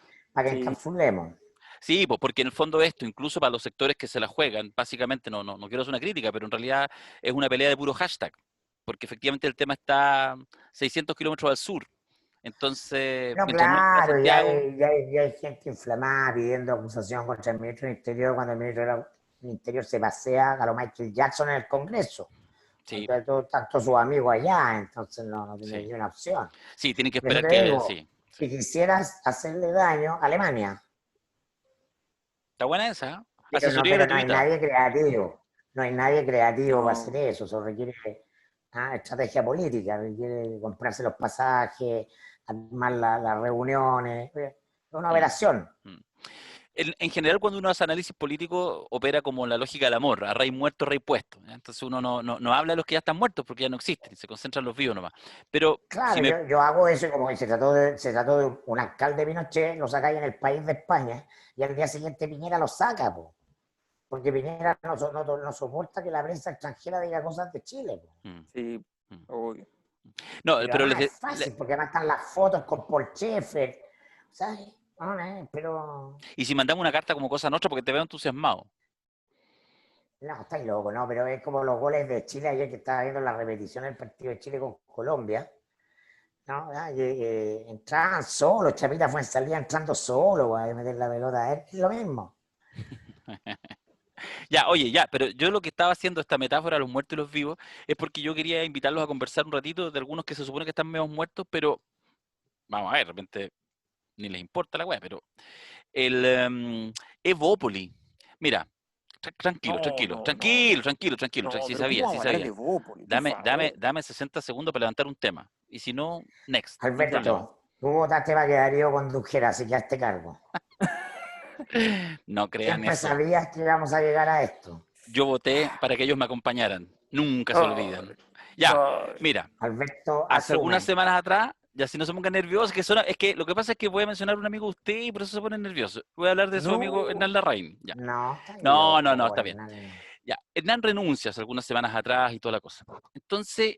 B: Sí,
C: encapsulemos.
A: Sí, pues porque en el fondo esto, incluso para los sectores que se la juegan, básicamente no quiero hacer una crítica, pero en realidad es una pelea de puro hashtag, porque efectivamente el tema está 600 kilómetros al sur. Entonces,
C: No,
A: mientras no llegue a
C: claro,
A: Santiago,
C: ya hay gente inflamada pidiendo acusación contra el ministro del Interior cuando el ministro del Interior se pasea a lo Michael Jackson en el Congreso.
A: sí,
C: Entonces, tanto sus amigos allá, entonces no tiene
A: sí,
C: ni una opción.
A: sí, tienen que
C: Por eso
A: esperar
C: te
A: que,
C: digo,
A: sí, sí.
C: si quisieras hacerle daño a Alemania,
A: Está buena esa, ¿eh?
C: pero
A: Asesoría
C: pero no hay
A: gratuita.
C: nadie creativo, no hay nadie creativo para hacer
B: no.
C: eso requiere estrategia política, requiere comprarse los pasajes, armar las reuniones, es una
A: Mm,
C: operación.
A: mm. En general, cuando uno hace análisis político, opera como la lógica del amor, a rey muerto, rey puesto. ¿Ya? Entonces uno no habla de los que ya están muertos porque ya no existen, se concentra en los vivos nomás. Pero si
C: Claro,
A: me...
C: yo hago eso y como que se trató de un alcalde de Pinochet, lo sacáis en el país de España y al día siguiente Piñera lo saca, po, porque Piñera no soporta que la prensa extranjera diga cosas de Chile. Po.
A: Mm,
B: Sí,
A: mm.
B: obvio.
A: No,
C: Pero
A: pero
C: además es fácil, porque además están las fotos con Paul Schaeffer, ¿sabes? Pero
A: y si mandamos una carta como cosa nuestra porque te veo entusiasmado.
C: no, estáis loco, ¿no? Pero es como los goles de Chile ayer que estaba viendo la repetición del partido de Chile con Colombia. ¿No? Entraban solo, Chapita fue en salida entrando solo, a meter la pelota, es lo mismo.
A: Ya, oye, ya, pero yo lo que estaba haciendo esta metáfora de los muertos y los vivos es porque yo quería invitarlos a conversar un ratito de algunos que se supone que están medio muertos, pero vamos a ver, de repente ni les importa la weá, pero el Evópoli, mira, tranquilo,
B: No,
A: tranquilo,
B: no, no,
A: tranquilo,
B: no.
A: tranquilo, tranquilo,
B: No,
A: sí
B: pero ¿cómo
A: sabía, sí
B: vamos a hablar de
A: sabía.
B: Bópoli? Por
A: Dame
B: favor.
A: 60 segundos para levantar un tema. Y si no, next, no hay problema.
C: Alberto, tú votaste para que Darío condujera, así que hazte cargo.
A: No crean
C: Siempre
A: eso.
C: sabías que íbamos a llegar a esto.
A: Yo voté para que ellos me acompañaran. Nunca se olvidan.
B: Ay,
A: Ya,
B: ay.
A: mira,
C: Alberto,
A: hace algunas
C: asume.
A: semanas atrás, ya si no se pongan nerviosos, es que lo que pasa es que voy a mencionar a un amigo de usted y por eso se ponen nerviosos. Voy a hablar de su amigo Hernán
C: No,
A: Larraín. Ya.
C: no, está
A: No,
C: loco,
A: está bien.
C: Hernán.
A: Ya, Hernán renuncia hace algunas semanas atrás y toda la cosa. Entonces,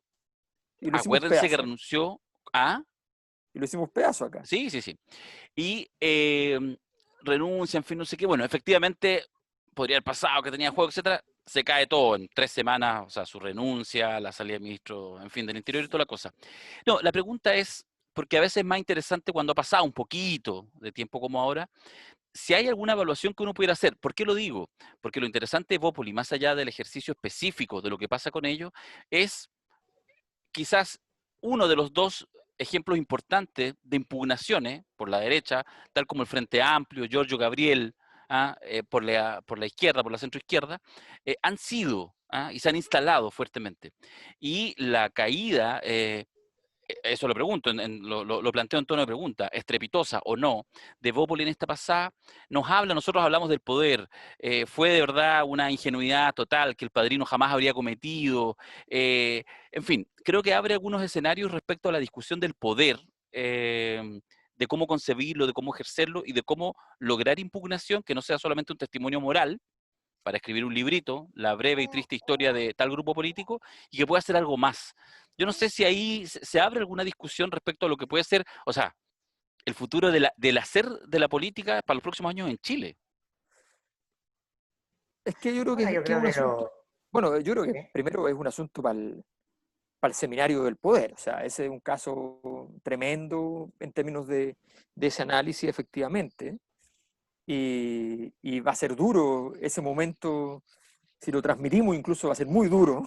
B: Y lo hicimos
A: acuérdense que
B: pedazo.
A: renunció a...
B: Y lo hicimos pedazo acá.
A: Sí, sí, sí. Y renuncia, en fin, no sé qué. Bueno, efectivamente, podría haber pasado que tenía juego, etcétera. Se cae todo en 3 semanas, o sea, su renuncia, la salida del ministro, en fin, del Interior y toda la cosa. No, la pregunta es, porque a veces es más interesante cuando ha pasado un poquito de tiempo como ahora, si hay alguna evaluación que uno pudiera hacer. ¿Por qué lo digo? Porque lo interesante de Bópoli, más allá del ejercicio específico de lo que pasa con ello, es quizás uno de los dos ejemplos importantes de impugnaciones por la derecha, tal como el Frente Amplio, Giorgio Gabriel, por la izquierda, por la centroizquierda, han sido y se han instalado fuertemente. Y la caída, eso lo pregunto, lo planteo en tono de pregunta, estrepitosa o no, de Bópoli en esta pasada, nosotros hablamos del poder, fue de verdad una ingenuidad total que el padrino jamás habría cometido, en fin, creo que abre algunos escenarios respecto a la discusión del poder, de cómo concebirlo, de cómo ejercerlo y de cómo lograr impugnación que no sea solamente un testimonio moral, para escribir un librito, la breve y triste historia de tal grupo político, y que pueda hacer algo más. Yo no sé si ahí se abre alguna discusión respecto a lo que puede ser, o sea, el futuro del hacer de la política para los próximos años en Chile.
B: Es que yo creo
C: Bueno, yo
B: que es
C: creo
B: un
C: que
B: asunto. Bueno, yo creo que
C: ¿sí?
B: primero es un asunto para el seminario del poder. O sea, ese es un caso tremendo en términos de ese análisis, efectivamente. y va a ser duro ese momento, si lo transmitimos incluso va a ser muy duro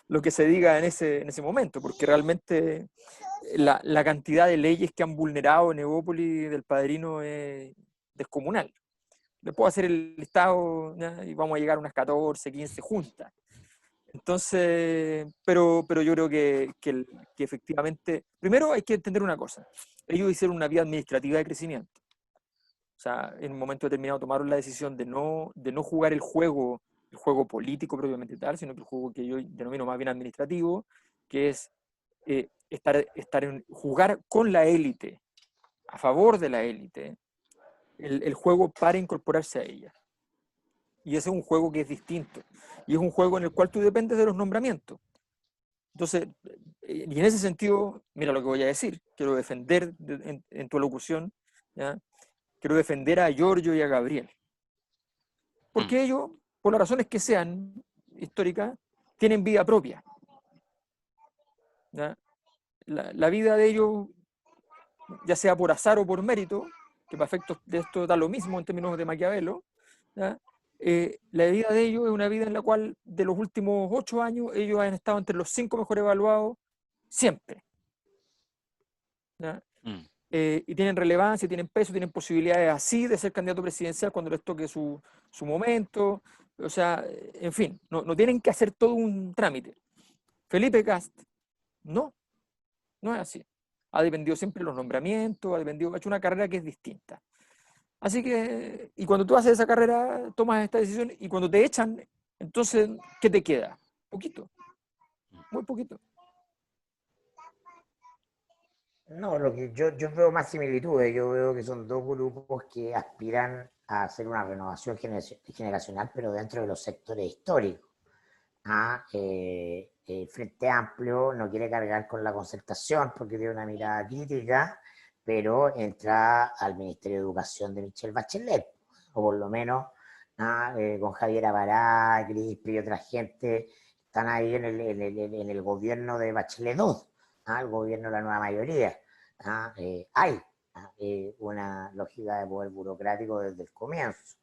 B: lo que se diga en ese momento, porque realmente la cantidad de leyes que han vulnerado en Evópolis del Padrino es descomunal. Le puedo hacer el listado, ¿ya? Y vamos a llegar a unas 14, 15 juntas. Entonces, pero yo creo que efectivamente, primero hay que entender una cosa, ellos hicieron una vía administrativa de crecimiento. O sea, en un momento determinado tomaron la decisión de no jugar el juego político propiamente tal, sino que el juego que yo denomino más bien administrativo, que es jugar con la élite, a favor de la élite, el juego para incorporarse a ella. Y ese es un juego que es distinto. Y es un juego en el cual tú dependes de los nombramientos. Entonces, y en ese sentido, mira lo que voy a decir, quiero defender en tu locución, ¿ya? Quiero defender a Giorgio y a Gabriel. Porque ellos, por las razones que sean históricas, tienen vida propia. ¿Ya? La vida de ellos, ya sea por azar o por mérito, que para efectos de esto da lo mismo en términos de Maquiavelo, ¿ya? La vida de ellos es una vida en la cual de los últimos 8 años ellos han estado entre los 5 mejor evaluados siempre. ¿Ya? Y tienen relevancia, tienen peso, tienen posibilidades así de ser candidato presidencial cuando les toque su momento. O sea, en fin, no tienen que hacer todo un trámite. Felipe Cast, no es así. Ha dependido siempre de los nombramientos, ha hecho una carrera que es distinta. Así que, y cuando tú haces esa carrera, tomas esta decisión, y cuando te echan, entonces, ¿qué te queda? Poquito, muy poquito.
C: No, lo que yo veo más similitudes, yo veo que son dos grupos que aspiran a hacer una renovación generacional, pero dentro de los sectores históricos. Frente Amplio no quiere cargar con la concertación porque tiene una mirada crítica, pero entra al Ministerio de Educación de Michelle Bachelet, o por lo menos con Javier Abará, Crispi y otra gente, están ahí en el gobierno de Bachelet II, el gobierno de la nueva mayoría. Hay una lógica de poder burocrático desde el comienzo.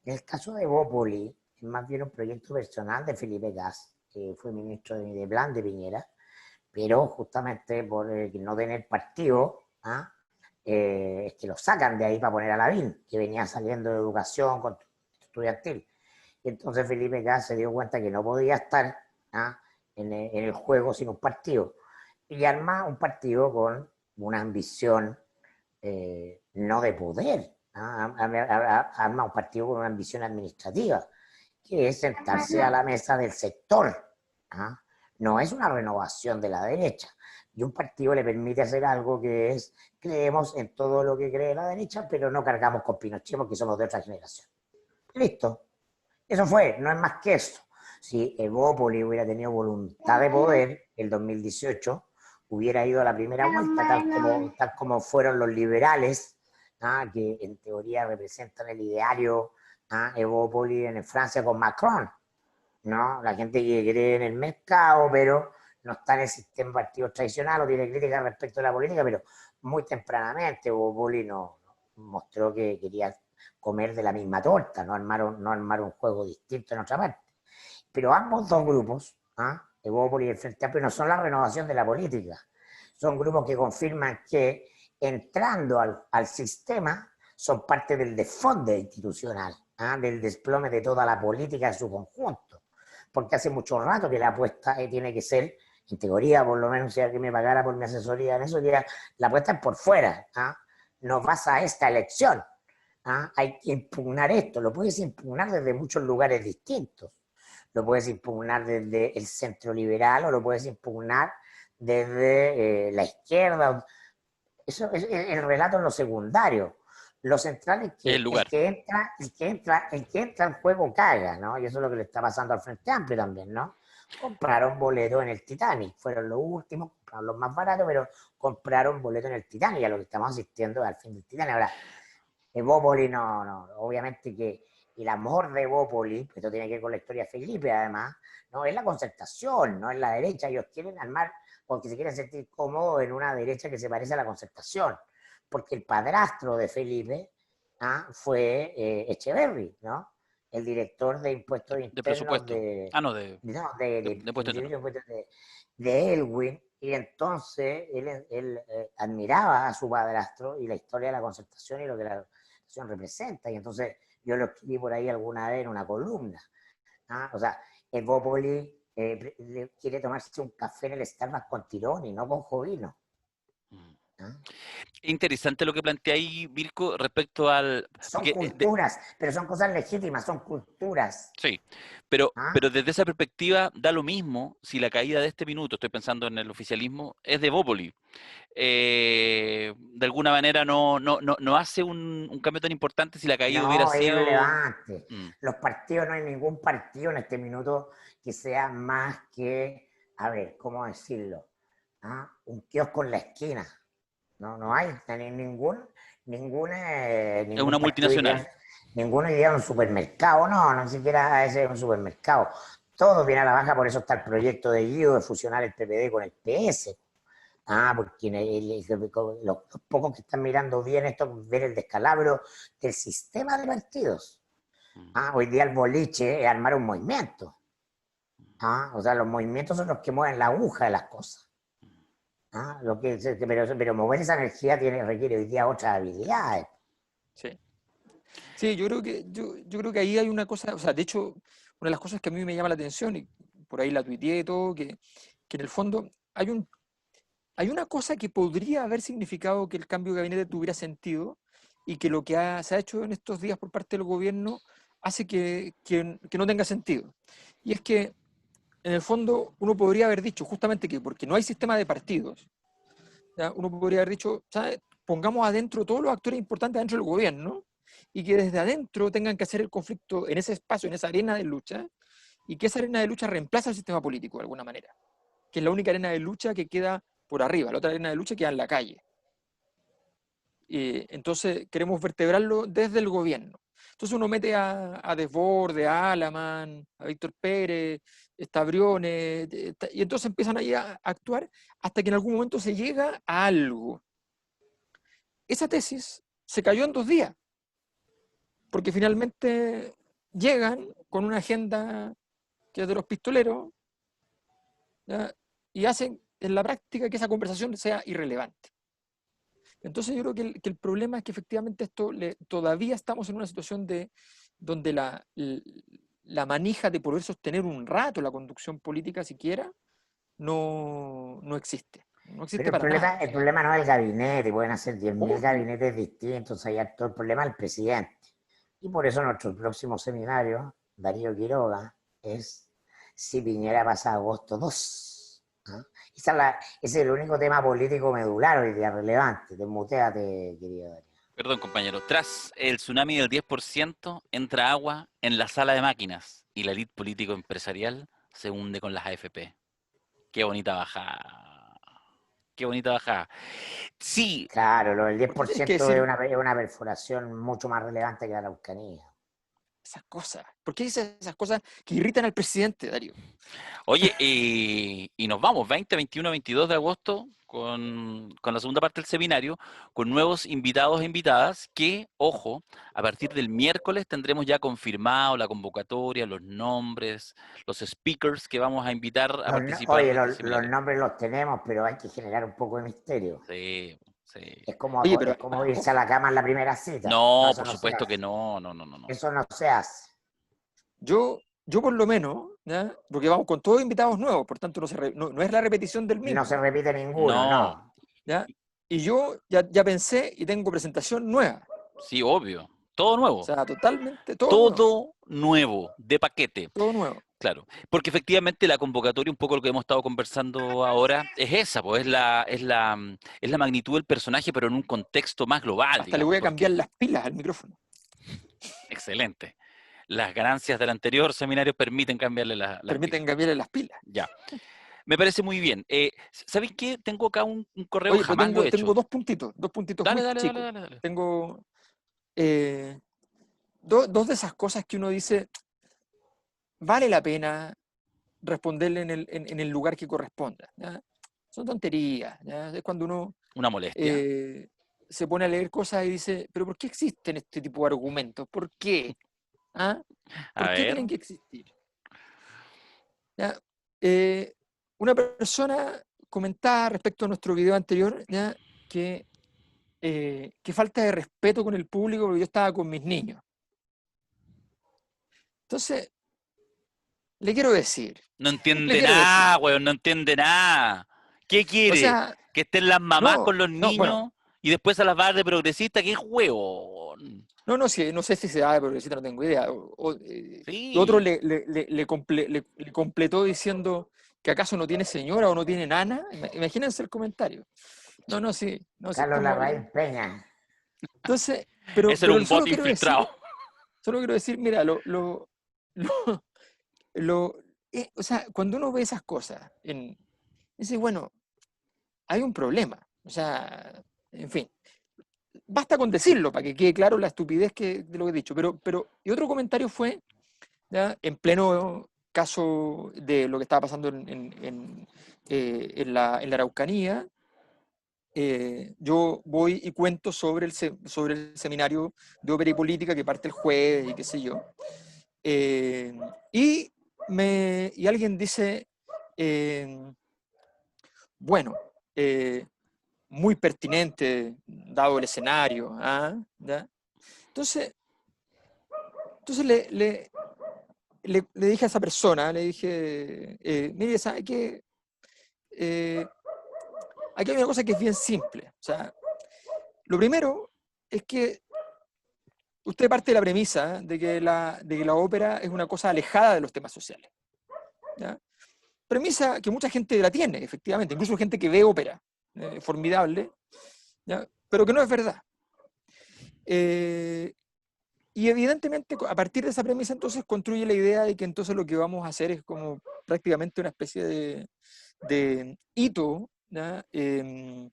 C: En el caso de Evópolis, es más bien un proyecto personal de Felipe Gas, que fue ministro de Plan de Piñera, pero justamente por no tener partido, es que lo sacan de ahí para poner a Lavín, que venía saliendo de educación estudiantil. Y entonces Felipe Gas se dio cuenta que no podía estar en el juego sin un partido. Y arma un partido con una ambición no de poder, arma un partido con una ambición administrativa, que es sentarse a la mesa del sector. No es una renovación de la derecha. Y un partido le permite hacer algo que es, creemos en todo lo que cree la derecha, pero no cargamos con Pinochet porque somos de otra generación. Listo. Eso fue, no es más que eso. Si Evópolis hubiera tenido voluntad de poder, el 2018 hubiera ido a la primera vuelta, tal como fueron los liberales, que en teoría representan el ideario Evópolis en Francia con Macron, ¿no? La gente que cree en el mercado, pero no está en el sistema partido tradicional o tiene críticas respecto a la política, pero muy tempranamente Evópolis no mostró que quería comer de la misma torta, no armar un juego distinto en otra parte. Pero ambos dos grupos, Evópolis y el Frente Amplio, no son la renovación de la política, son grupos que confirman que entrando al sistema son parte del desfonde institucional, del desplome de toda la política en su conjunto, porque hace mucho rato que la apuesta tiene que ser, en teoría por lo menos, si alguien me pagara por mi asesoría en eso, diría, la apuesta es por fuera, no vas a esta elección, hay que impugnar esto, lo puedes impugnar desde muchos lugares distintos, lo puedes impugnar desde el centro liberal o lo puedes impugnar desde la izquierda. Eso es el relato en lo secundario. Lo central es que el que entra en juego caga, ¿no? Y eso es lo que le está pasando al Frente Amplio también, ¿no? Compraron boletos en el Titanic, fueron los últimos, compraron los más baratos, pero compraron boletos en el Titanic, y a lo que estamos asistiendo al fin del Titanic. Ahora, Evópolis no, obviamente que el amor de Evópolis, esto tiene que ver con la historia de Felipe además, no es la concertación, no es la derecha, ellos quieren armar porque se quieren sentir cómodos en una derecha que se parece a la concertación, porque el padrastro de Felipe fue Echeverry, ¿no? El director de impuestos
A: De
C: internos
A: presupuesto.
C: de,
A: Ah, no, de,
C: no,
A: de puesto interno.
C: de Elwin, y entonces él admiraba a su padrastro y la historia de la concertación y lo que la concertación representa, y entonces yo lo escribí por ahí alguna vez en una columna. O sea, Evópoli quiere tomarse un café en el Starbucks con Tironi, no con Jovino.
A: Interesante lo que plantea ahí, Mirko, respecto al...
C: Son
A: Porque,
C: culturas, pero son cosas legítimas, son culturas.
A: sí, pero
C: ¿Ah?
A: desde esa perspectiva da lo mismo si la caída de este minuto, estoy pensando en el oficialismo, es de Bópoli. De alguna manera no hace un cambio tan importante si la caída hubiera
C: No, es
A: sido...
C: irrelevante.
A: Mm,
C: Los partidos, no hay ningún partido en este minuto que sea más que, a ver, ¿cómo decirlo? Un kiosco en la esquina. No hay
A: es una
C: ningún partido
A: multinacional.
C: ideal, ninguno idea un supermercado, no, ni siquiera ese es un supermercado. Todo viene a la baja, por eso está el proyecto de Guido de fusionar el PPD con el PS. Porque los pocos que están mirando bien esto, ver el descalabro del sistema de partidos. Hoy día el boliche es armar un movimiento. O sea, los movimientos son los que mueven la aguja de las cosas. Pero mover esa energía requiere hoy día otras habilidades.
B: Sí. Sí, yo creo que ahí hay una cosa, o sea, de hecho, una de las cosas que a mí me llama la atención, y por ahí la tuiteé y todo, que en el fondo hay una cosa que podría haber significado que el cambio de gabinete tuviera sentido y que lo que se ha hecho en estos días por parte del gobierno hace que no tenga sentido. Y es que, en el fondo, uno podría haber dicho justamente que porque no hay sistema de partidos, ¿ya? Uno podría haber dicho, ¿sabes? Pongamos adentro todos los actores importantes dentro del gobierno y que desde adentro tengan que hacer el conflicto en ese espacio, en esa arena de lucha, y que esa arena de lucha reemplaza al sistema político de alguna manera, que es la única arena de lucha que queda por arriba, la otra arena de lucha queda en la calle. Entonces queremos vertebrarlo desde el gobierno. Entonces uno mete a Desbordes, a Alaman, a Víctor Pérez, Briones, y entonces empiezan ahí a actuar hasta que en algún momento se llega a algo. Esa tesis se cayó en 2 días, porque finalmente llegan con una agenda que es de los pistoleros, ¿ya? Y hacen en la práctica que esa conversación sea irrelevante. Entonces yo creo que el problema es que efectivamente todavía estamos en una situación donde la manija de poder sostener un rato la conducción política siquiera no existe. No
C: Pero
B: existe para nada.
C: el problema no es el gabinete, pueden hacer 10.000
B: Obvio.
C: gabinetes distintos, hay todo el problema del presidente. Y por eso nuestro próximo seminario, Darío Quiroga, es si Piñera pasa a agosto 2. Ese es el único tema político medular hoy día relevante. Desmuteate, querido Darío.
A: Perdón, compañero. Tras el tsunami del 10%, entra agua en la sala de máquinas y la élite político-empresarial se hunde con las AFP. Qué bonita bajada. Qué bonita bajada. Sí,
C: Claro, lo del
B: ¿Por qué tienes que
C: 10% es
B: decir
C: una perforación mucho más relevante que la Araucanía.
B: esas cosas? ¿Por qué dices esas cosas que irritan al presidente, Darío?
A: oye, y nos vamos, 20, 21, 22 de agosto, con la segunda parte del seminario, con nuevos invitados e invitadas que, ojo, a partir del miércoles tendremos ya confirmado la convocatoria, los nombres, los speakers que vamos a invitar a participar
C: Oye,
A: de este
C: los
A: seminario.
C: nombres los tenemos, pero hay que generar un poco de misterio.
A: Sí, sí.
B: Oye, pero
C: Es como
B: además,
C: irse a la cama en la primera cita. No,
A: No,
C: eso
A: por
C: no se
A: supuesto que
C: hace.
A: no, no, no, no, no.
C: Eso no se hace.
B: yo por lo menos, ¿ya? Porque vamos con todos invitados nuevos, por tanto no es la repetición del
C: No se
B: mismo,
C: repite ninguno,
A: No,
C: no.
B: ¿ya? Y yo ya pensé y tengo presentación nueva,
A: sí, obvio. Todo
B: o
A: nuevo.
B: sea, totalmente
A: Todo nuevo, de paquete.
B: todo nuevo.
A: Claro, porque efectivamente la convocatoria, un poco lo que hemos estado conversando ahora, es esa, pues es la magnitud del personaje, pero en un contexto más global,
B: Hasta le
A: digamos,
B: voy a cambiar
A: porque
B: las pilas al micrófono.
A: excelente. Las ganancias del anterior seminario permiten cambiarle las
B: Permiten
A: pilas.
B: cambiarle las pilas.
A: Ya, me parece muy bien. ¿Sabéis qué? Tengo acá un correo,
B: Oye, pero
A: jamás lo he
B: tengo
A: hecho.
B: dos puntitos
A: Dale,
B: muy
A: dale, dale,
B: chicos.
A: dale, dale.
B: Tengo dos de esas cosas que uno dice, vale la pena responderle en el lugar que corresponda, ¿ya? Son tonterías, ¿ya? Es cuando uno
A: Una molestia.
B: eh, se pone a leer cosas y dice, pero ¿por qué existen este tipo de argumentos? ¿Por qué? ¿Ah?
A: A
B: ¿Por qué
A: ver.
B: tienen que existir? ¿Ya? Una persona comentaba respecto a nuestro video anterior, ¿ya? Que falta de respeto con el público porque yo estaba con mis niños. Entonces, le quiero decir,
A: No
B: le
A: entiende
B: quiero decir,
A: nada, weón, no entiende nada. ¿Qué
B: o
A: quiere?
B: sea,
A: ¿Que estén las mamás
B: no,
A: con los
B: no, bueno,
A: niños y después a las barras de progresista? ¿Qué huevón?
B: no sé si se da de progresista, no tengo idea. Y otro
A: Sí.
B: le completó diciendo que acaso no tiene señora o no tiene nana. Imagínense el comentario. No, sí, no, sí,
C: Carlos
B: estamos hablando.
C: Larraín Peña.
B: Entonces,
A: Ese era un
B: solo
A: bot
B: quiero decir,
A: infiltrado.
B: mira, lo- o sea, cuando uno ve esas cosas, dice, bueno, hay un problema. O sea, en fin, basta con decirlo para que quede claro la estupidez de lo que he dicho. Y otro comentario fue, ¿ya? En pleno caso de lo que estaba pasando en la Araucanía, yo voy y cuento sobre el seminario de ópera y política que parte el jueves y qué sé yo. Y alguien dice, eh, bueno, muy pertinente dado el escenario. ¿Ah? ¿Ya? Entonces le dije a esa persona, le dije, mire, ¿sabe qué? Aquí hay una cosa que es bien simple. O sea, lo primero es que usted parte de la premisa de que la ópera es una cosa alejada de los temas sociales. ¿Ya? Premisa que mucha gente la tiene, efectivamente, incluso gente que ve ópera, formidable, ¿ya? Pero que no es verdad. Y evidentemente, a partir de esa premisa, entonces construye la idea de que entonces lo que vamos a hacer es como prácticamente una especie de hito, ¿ya? Que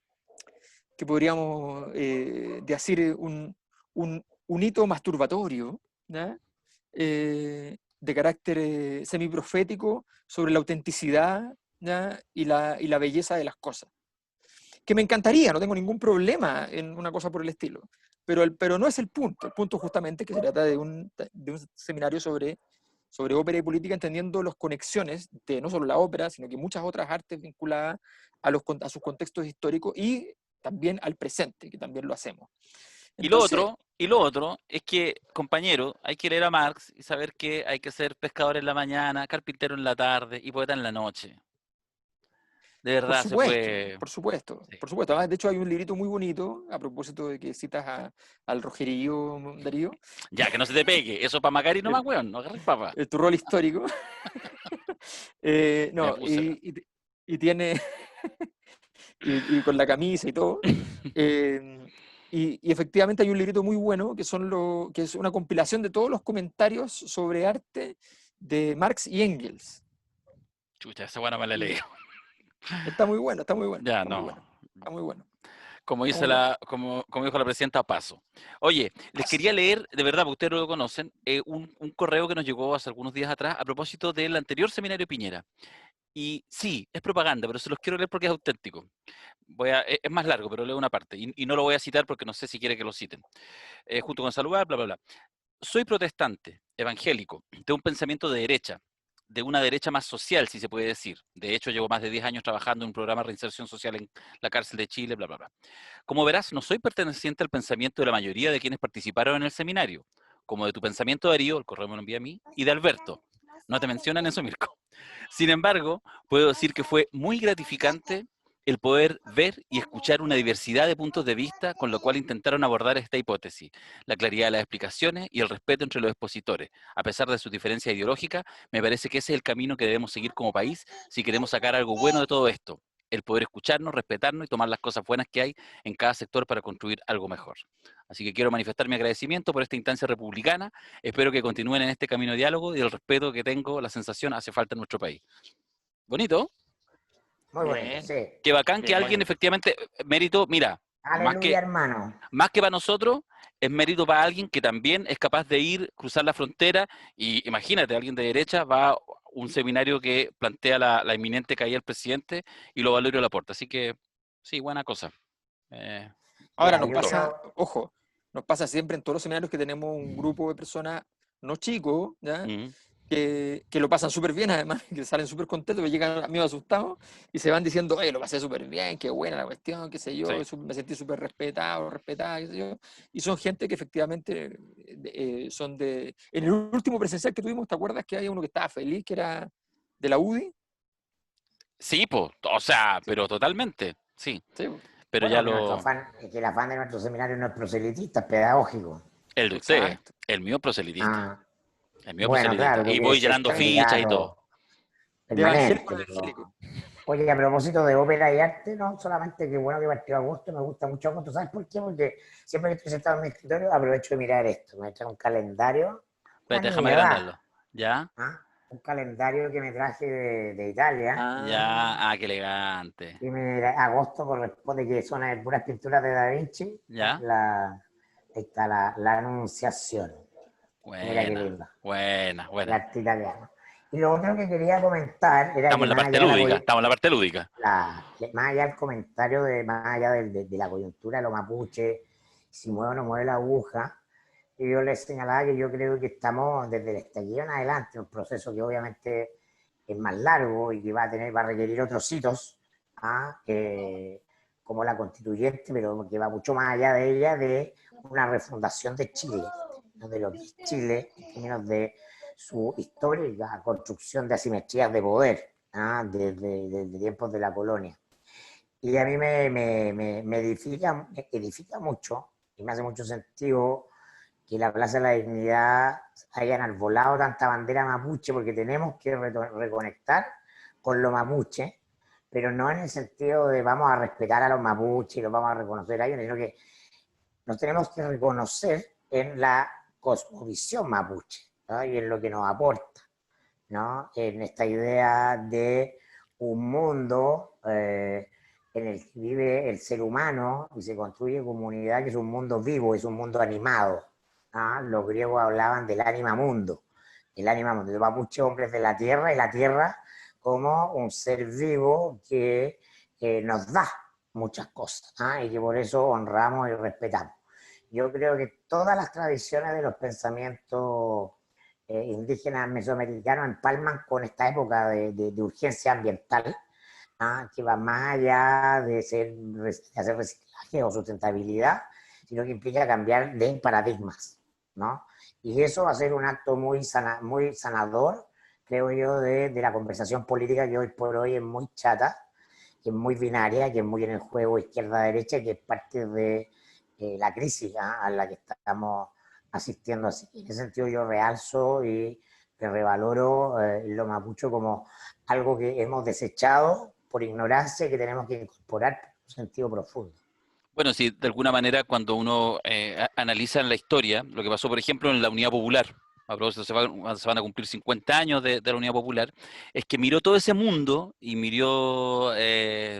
B: podríamos decir un hito masturbatorio, ¿ya? De carácter semiprofético sobre la autenticidad, ¿ya? Y la belleza de las cosas. Que me encantaría, no tengo ningún problema en una cosa por el estilo, pero no es el punto. El punto justamente es que se trata de un seminario sobre ópera y política, entendiendo las conexiones de no solo la ópera, sino que muchas otras artes vinculadas a sus contextos históricos y también al presente, que también lo hacemos. Entonces,
A: Y lo otro es que, compañero, hay que leer a Marx y saber que hay que ser pescador en la mañana, carpintero en la tarde y poeta en la noche. De
B: por
A: verdad se
B: supuesto,
A: puede.
B: por supuesto,
A: Sí.
B: por supuesto. Además, de hecho, hay un librito muy bonito, a propósito de que citas al Rogerillo Darío,
A: Ya, que no se te pegue. Eso para Macari
B: el,
A: nomás, weón. No agarres papa.
B: tu rol histórico.
A: Me
B: No,
A: puse la.
B: y tiene, y con la camisa y todo. eh, y efectivamente hay un librito muy bueno que es una compilación de todos los comentarios sobre arte de Marx y Engels.
A: Chucha, esa buena me la leí.
B: Y está muy bueno, está muy bueno,
A: Ya,
B: está muy
A: no.
B: bueno, está muy bueno,
A: Como
B: está
A: dice
B: muy bueno.
A: como dijo la presidenta, paso. Oye, les quería leer, de verdad, porque ustedes no lo conocen, un correo que nos llegó hace algunos días atrás a propósito del anterior seminario Piñera. Y sí, es propaganda, pero se los quiero leer porque es auténtico. Es más largo, pero leo una parte. Y no lo voy a citar porque no sé si quiere que lo citen. Junto con saludar, bla, bla, bla. Soy protestante, evangélico, de un pensamiento de derecha, de una derecha más social, si se puede decir. De hecho, llevo más de 10 años trabajando en un programa de reinserción social en la cárcel de Chile, bla, bla, bla. Como verás, no soy perteneciente al pensamiento de la mayoría de quienes participaron en el seminario, como de tu pensamiento, Darío, el correo me lo envía a mí, y de Alberto. No te mencionan eso, Mirko. Sin embargo, puedo decir que fue muy gratificante el poder ver y escuchar una diversidad de puntos de vista con lo cual intentaron abordar esta hipótesis, la claridad de las explicaciones y el respeto entre los expositores. A pesar de su diferencia ideológica, me parece que ese es el camino que debemos seguir como país si queremos sacar algo bueno de todo esto, el poder escucharnos, respetarnos y tomar las cosas buenas que hay en cada sector para construir algo mejor. Así que quiero manifestar mi agradecimiento por esta instancia republicana. Espero que continúen en este camino de diálogo y el respeto que tengo, la sensación hace falta en nuestro país. Bonito.
C: Muy bonito,
B: Bien,
C: sí.
A: Qué bacán que
B: bien.
A: alguien efectivamente, mérito, mira,
C: Aleluya, hermano.
A: más que para nosotros, es mérito para alguien que también es capaz de ir, cruzar la frontera y imagínate, alguien de derecha va a un seminario que plantea la inminente caída del presidente y lo Valerio Laporta. Así que, sí, buena cosa.
B: Ahora
C: Mira,
B: nos
C: yo
B: pasa,
C: creo,
B: ojo, nos pasa siempre en todos los seminarios que tenemos un grupo de personas no chicos, ¿ya?
A: Mm.
B: Que lo pasan súper bien, además, que salen súper contentos, que llegan amigos asustados y se van diciendo, oye, lo pasé súper bien, qué buena la cuestión, qué sé yo,
A: Sí.
B: me sentí súper respetado, respetada, qué sé yo. Y son gente que efectivamente son de... En el último presencial que tuvimos, ¿te acuerdas que había uno que estaba feliz, que era de la UDI?
A: Sí, pues, o sea, pero totalmente, sí.
B: Sí,
A: Pero ya
C: bueno, que nuestro
A: lo...
C: afán, es que el afán de nuestro seminario no es proselitista, es pedagógico.
A: El de usted,
B: exacto.
A: el mío es proselitista.
C: Ah,
A: El mío es
C: bueno,
A: proselitista.
C: claro, tú
A: Y voy
C: quieres ser
A: llenando fichas y todo.
C: candidato
B: De evangélico
C: permanente,
B: a
C: pero...
B: evangélico.
C: Oye, a propósito de ópera y arte, no solamente que bueno que partió agosto, me gusta mucho agosto, ¿sabes por qué? Porque siempre que estoy sentado en mi escritorio aprovecho de mirar esto, me trae un calendario, una
A: Espérate, déjame
C: niñedad,
A: agrandarlo. ¿Ya?
C: ¿ah? Un calendario que me traje de Italia,
A: Ya.
B: Ah,
A: Ah, qué elegante.
C: y agosto corresponde que son puras pinturas de Da Vinci,
A: ¿Ya?
C: ahí está la Anunciación, mira qué
A: Buena,
C: linda,
A: buena,
C: el
A: buena.
C: arte italiano. Y lo otro que quería comentar era
A: Estamos
C: que
A: en la
C: más
A: parte
C: allá de la,
A: lúdica, estamos en la parte lúdica.
C: más allá del comentario más allá de la coyuntura de los mapuches, si mueve o no mueve la aguja, y yo les señalaba que yo creo que estamos desde el estallido en adelante, un proceso que obviamente es más largo y que va a requerir otros hitos, ¿ah? Como la constituyente, pero que va mucho más allá de ella, de una refundación de Chile, ¿no? De lo que es Chile en términos de su histórica construcción de asimetrías de poder, ¿ah? Desde tiempos de la colonia. Y a mí me edifica mucho y me hace mucho sentido que la Plaza de la Dignidad hayan arbolado tanta bandera mapuche, porque tenemos que reconectar con lo mapuche, pero no en el sentido de vamos a respetar a los mapuches y los vamos a reconocer a ellos, sino que nos tenemos que reconocer en la cosmovisión mapuche, ¿no? Y en lo que nos aporta, ¿no? En esta idea de un mundo en el que vive el ser humano y se construye comunidad, que es un mundo vivo, es un mundo animado. ¿Ah? Los griegos hablaban del ánima mundo, los mapuches hombres de la tierra y la tierra como un ser vivo que nos da muchas cosas, ¿ah? Y que por eso honramos y respetamos. Yo creo que todas las tradiciones de los pensamientos indígenas mesoamericanos empalman con esta época de urgencia ambiental, ¿ah? Que va más allá de hacer reciclaje o sustentabilidad, sino que implica cambiar de paradigmas, ¿no? Y eso va a ser un acto muy sanador, creo yo, de la conversación política que hoy por hoy es muy chata, que es muy binaria, que es muy en el juego izquierda-derecha, que es parte de la crisis, ¿ah? A la que estamos asistiendo. Así. En ese sentido yo realzo y revaloro lo mapucho como algo que hemos desechado por ignorancia y que tenemos que incorporar por un sentido profundo.
A: Bueno, sí, de alguna manera cuando uno analiza en la historia lo que pasó, por ejemplo, en la Unidad Popular, a propósito se van a cumplir 50 años de la Unidad Popular, es que miró todo ese mundo y miró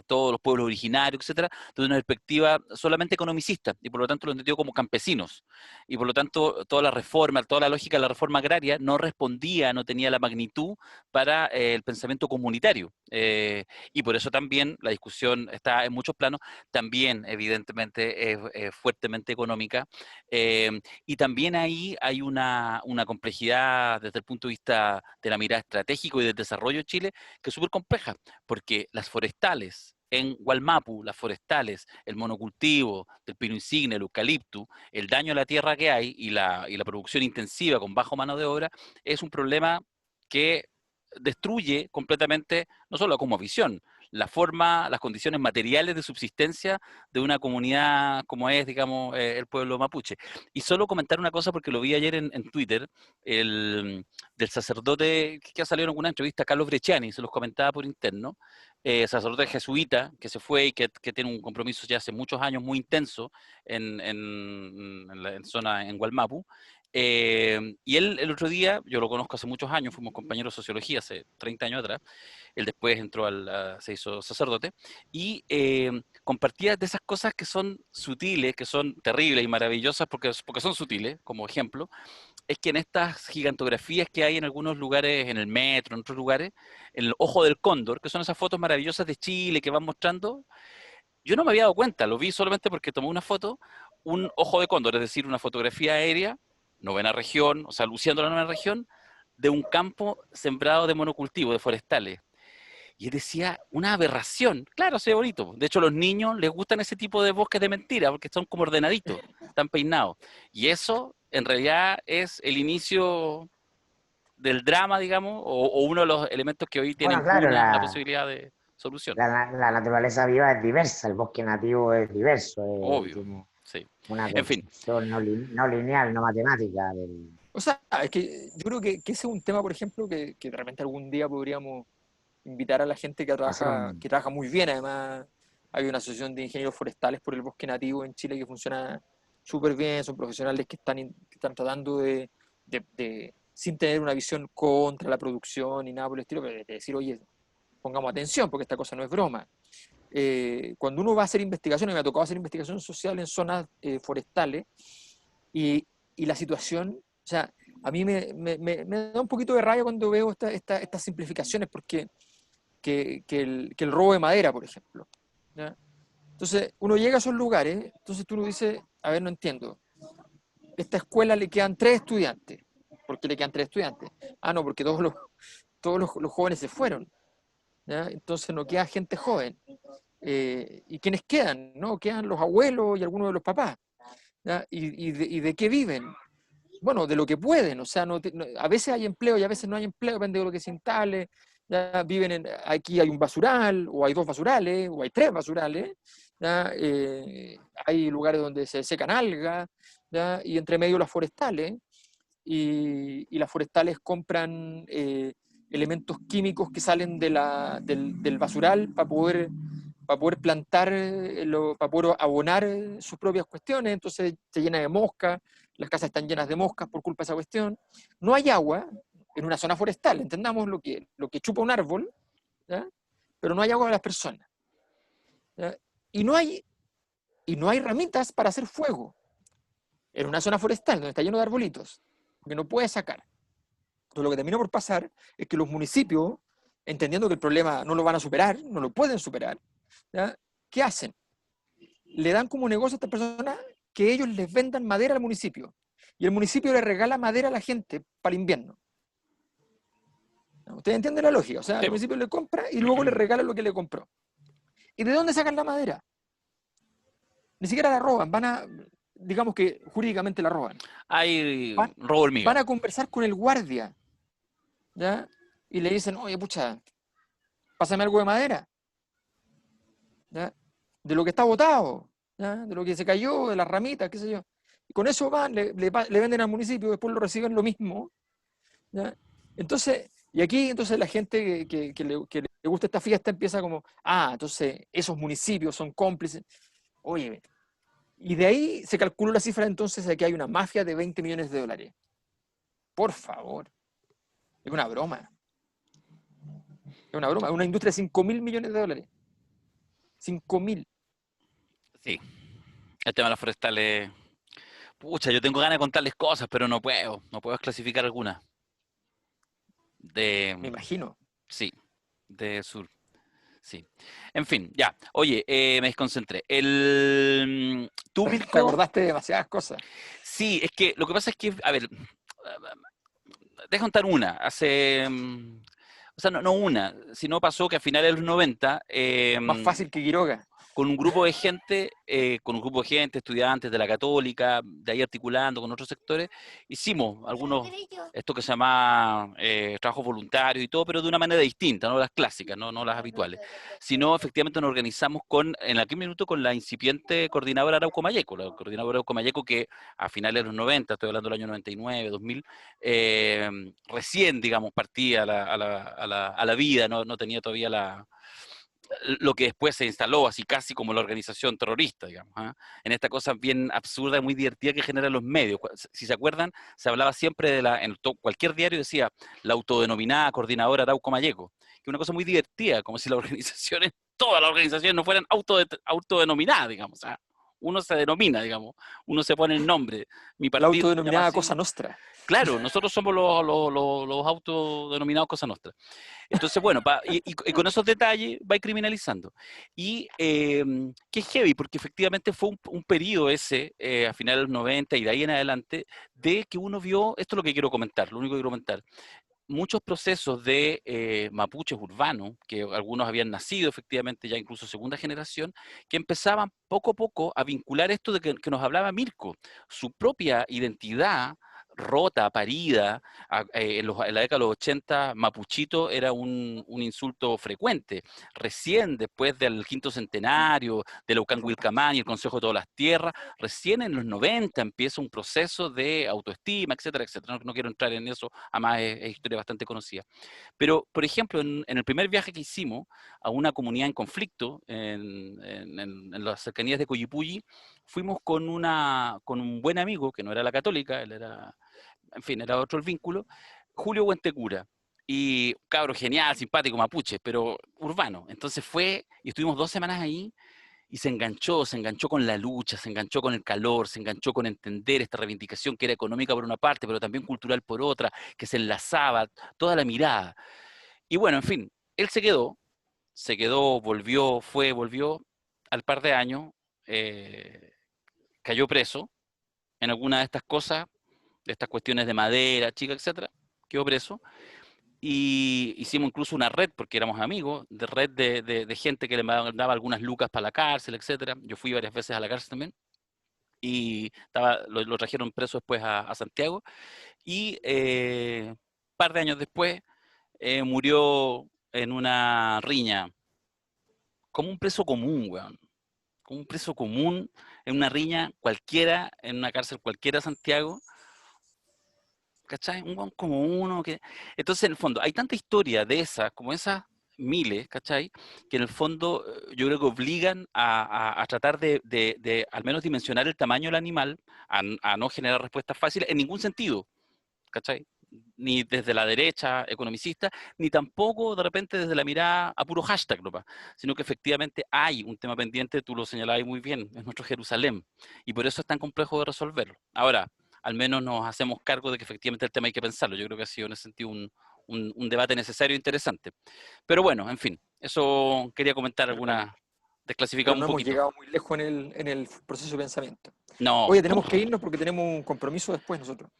A: todos los pueblos originarios, etcétera, desde una perspectiva solamente economicista, y por lo tanto lo entendió como campesinos. Y por lo tanto, toda la reforma, toda la lógica de la reforma agraria no respondía, no tenía la magnitud para el pensamiento comunitario. Y por eso también la discusión está en muchos planos, también evidentemente es fuertemente económica, y también ahí hay una complejidad desde el punto de vista de la mirada estratégico y del desarrollo de Chile que es súper compleja, porque las forestales en Gualmapu, las forestales, el monocultivo del pino insigne, el eucalipto, el daño a la tierra que hay y la producción intensiva con bajo mano de obra es un problema que destruye completamente no solo como visión, la forma, las condiciones materiales de subsistencia de una comunidad como es, digamos, el pueblo mapuche. Y solo comentar una cosa, porque lo vi ayer en Twitter, del sacerdote que ha salido en alguna entrevista, Carlos Brecciani, se los comentaba por interno, sacerdote jesuita que se fue y que tiene un compromiso ya hace muchos años muy intenso en zona, en Gualmapu, y él el otro día, yo lo conozco hace muchos años, fuimos compañeros de sociología hace 30 años atrás, él después entró se hizo sacerdote, y compartía de esas cosas que son sutiles, que son terribles y maravillosas porque son sutiles, como ejemplo, es que en estas gigantografías que hay en algunos lugares, en el metro, en otros lugares, en el Ojo del Cóndor, que son esas fotos maravillosas de Chile que van mostrando, yo no me había dado cuenta, lo vi solamente porque tomé una foto, un ojo de cóndor, es decir, una fotografía aérea, novena región, o sea, luciendo la novena región, de un campo sembrado de monocultivo, de forestales. Y él decía, una aberración. Claro, se ve bonito. De hecho, a los niños les gustan ese tipo de bosques de mentira, porque son como ordenaditos, están peinados. Y eso, en realidad, es el inicio del drama, digamos, o uno de los elementos que hoy tiene
C: Bueno, claro,
A: impune la posibilidad de solución.
C: la naturaleza viva es diversa, el bosque nativo es diverso,
A: Obvio,
C: tiene
A: sí.
C: una
A: En fin,
C: construcción no lineal, no matemática.
B: O sea, es que yo creo que ese es un tema, por ejemplo, que de repente algún día podríamos invitar a la gente
C: Hacer
B: que trabaja muy bien. Además, hay una asociación de ingenieros forestales por el bosque nativo en Chile que funciona súper bien, son profesionales que están tratando sin tener una visión contra la producción ni nada por el estilo, pero de decir, oye, pongamos atención porque esta cosa no es broma. Cuando uno va a hacer investigación, y me ha tocado hacer investigación social en zonas forestales, y, y la situación, o sea, a mí me da un poquito de rabia cuando veo estas simplificaciones, porque que el robo de madera, por ejemplo. ¿Ya? Entonces, uno llega a esos lugares, entonces tú uno dices, a ver, no entiendo, esta escuela le quedan 3 estudiantes. ¿Por qué le quedan 3 estudiantes? Ah, no, porque todos los jóvenes se fueron. ¿Ya? Entonces no queda gente joven. ¿Y quiénes quedan? ¿No? Quedan los abuelos y algunos de los papás. ¿Ya? ¿Y de qué viven? Bueno, de lo que pueden, o sea, a veces hay empleo y a veces no hay empleo, depende de lo que se instale. Ya aquí hay un basural, o hay 2 basurales, o hay 3 basurales. ¿Ya? Hay lugares donde se secan algas, ¿ya? Y entre medio las forestales, y las forestales compran elementos químicos que salen del basural para poder plantar, para poder abonar sus propias cuestiones. Entonces se llena de moscas, las casas están llenas de moscas por culpa de esa cuestión. No hay agua en una zona forestal, entendamos lo que chupa un árbol, ¿ya? Pero no hay agua para las personas, ¿ya? Y no hay, y no hay ramitas para hacer fuego en una zona forestal donde está lleno de arbolitos, porque no puedes sacar. Entonces lo que termina por pasar es que los municipios, entendiendo que el problema no lo van a superar, no lo pueden superar, ¿ya? ¿Qué hacen? Le dan como negocio a estas personas que ellos les vendan madera al municipio. Y el municipio le regala madera a la gente para el invierno. ¿Ustedes entienden la lógica? O sea, el municipio le compra y luego le regala lo que le compró. ¿Y de dónde sacan la madera? Ni siquiera la roban, digamos que jurídicamente la roban.
A: hay
B: Van,
A: robo hormiga.
B: van a conversar con el guardia, ¿ya? Y le dicen, oye, pucha, pásame algo de madera, ¿ya? De lo que está botado, ¿ya? De lo que se cayó, de las ramitas, qué sé yo. Y con eso van, le venden al municipio, después lo reciben lo mismo, ¿ya? Entonces, y aquí entonces la gente que le gusta esta fiesta empieza como, entonces esos municipios son cómplices. Oye, y de ahí se calculó la cifra entonces de que hay una mafia de 20 millones de dólares. Por favor, es una broma. Es una broma, es una industria de 5.000 millones de dólares. 5.000.
A: Sí, el tema de las forestales. Pucha, yo tengo ganas de contarles cosas, pero no puedo clasificar algunas.
B: Me imagino.
A: Sí, de sur. Sí. En fin, ya. Oye, me desconcentré. ¿Tú,
B: Te
A: Mirko?
B: acordaste de demasiadas cosas.
A: Sí, es que lo que pasa es que, a ver, deja contar una. O sea, no una, sino pasó que a finales de los 90,
B: Más fácil que Quiroga.
A: con un grupo de gente, estudiantes de la Católica, de ahí articulando con otros sectores, hicimos algunos, esto que se llama trabajos voluntarios y todo, pero de una manera distinta, no las clásicas, no las habituales, sino efectivamente nos organizamos en aquel minuto con la incipiente coordinadora Arauco Mayeco, la coordinadora Arauco Mayeco que a finales de los 90, estoy hablando del año 99, 2000, recién, digamos, partía a la vida, no tenía todavía lo que después se instaló así casi como la organización terrorista, digamos, ¿eh? En esta cosa bien absurda, muy divertida que generan los medios. Si se acuerdan, se hablaba siempre cualquier diario decía la autodenominada coordinadora Arauco Mayeco, que es una cosa muy divertida, como si las organizaciones, todas las organizaciones no fueran autodenominadas, digamos, ¿eh? uno se denomina, digamos, uno se pone el nombre. Mi
B: La
A: partido se llama
B: autodenominada
A: así.
B: Cosa Nostra.
A: Claro, nosotros somos los autodenominados Cosa Nostra. Entonces, bueno, y con esos detalles va criminalizando. Y que es heavy, porque efectivamente fue un periodo ese, a finales de los 90 y de ahí en adelante, de que uno vio, esto es lo que quiero comentar, lo único que quiero comentar, muchos procesos de mapuches urbanos, que algunos habían nacido efectivamente ya incluso segunda generación, que empezaban poco a poco a vincular esto de que nos hablaba Mirko, su propia identidad rota, parida, en la década de los 80, mapuchito era un insulto frecuente. Recién después del quinto centenario, del Aucán Wilcamán y el Consejo de todas las Tierras, recién en los 90 empieza un proceso de autoestima, etcétera, etcétera. No quiero entrar en eso, además es historia bastante conocida. Pero, por ejemplo, en el primer viaje que hicimos a una comunidad en conflicto, en las cercanías de Coyipulli, fuimos con un buen amigo, que no era la católica, él era, en fin, era otro el vínculo, Julio Huentecura. Y cabro genial, simpático, mapuche, pero urbano. Entonces fue, y estuvimos 2 semanas ahí, y se enganchó con la lucha, se enganchó con el calor, se enganchó con entender esta reivindicación que era económica por una parte, pero también cultural por otra, que se enlazaba, toda la mirada. Y bueno, en fin, él se quedó, volvió, al par de años, cayó preso en alguna de estas cosas, de estas cuestiones de madera, chica, etcétera, quedó preso. Y hicimos incluso una red, porque éramos amigos, de red de gente que le mandaba algunas lucas para la cárcel, etcétera. Yo fui varias veces a la cárcel también. Y lo trajeron preso después a Santiago. Y un par de años después murió en una riña, como un preso común, weón. Como un preso común, en una riña cualquiera, en una cárcel cualquiera de Santiago. ¿Cachai? Un weón como uno que... Entonces, en el fondo, hay tanta historia de esas, como esas miles, ¿cachai? Que en el fondo yo creo que obligan a tratar de al menos dimensionar el tamaño del animal, a no generar respuestas fáciles en ningún sentido, ¿cachai? Ni desde la derecha economicista, ni tampoco de repente desde la mirada a puro hashtag, ¿no? Sino que efectivamente hay un tema pendiente, tú lo señalabas muy bien, es nuestro Jerusalén, y por eso es tan complejo de resolverlo. Ahora, al menos nos hacemos cargo de que efectivamente el tema hay que pensarlo. Yo creo que ha sido en ese sentido un debate necesario e interesante. Pero bueno, en fin, eso quería comentar alguna, desclasificar
B: Pero
A: un
B: no hemos
A: poquito.
B: llegado muy lejos en el proceso de pensamiento.
A: No,
B: Oye, tenemos que irnos porque tenemos un compromiso después nosotros.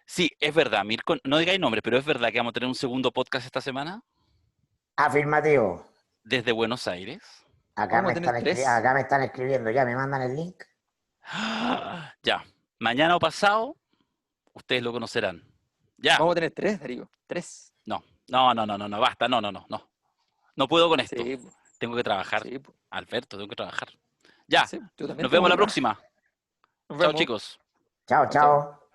A: sí, es verdad, Mirko, no digáis nombre, pero es verdad que vamos a tener un segundo podcast esta semana
C: Afirmativo.
A: desde Buenos Aires.
B: Vamos a tener 3.
C: Acá me están escribiendo, ya me mandan el link.
A: Ya, mañana o pasado, ustedes lo conocerán. Ya,
B: Vamos a tener 3, Darío. 3.
A: no, basta, no. No puedo con esto.
B: Sí, po,
A: Tengo que trabajar,
B: sí, po.
A: Alberto, tengo que trabajar. Ya,
B: Sí, yo también
A: nos
B: tengo
A: vemos
B: que
A: la
B: trabajar.
A: próxima.
B: Nos
A: Chao,
B: vemos.
A: chicos.
C: Chao,
B: Chao, chao.
C: chao.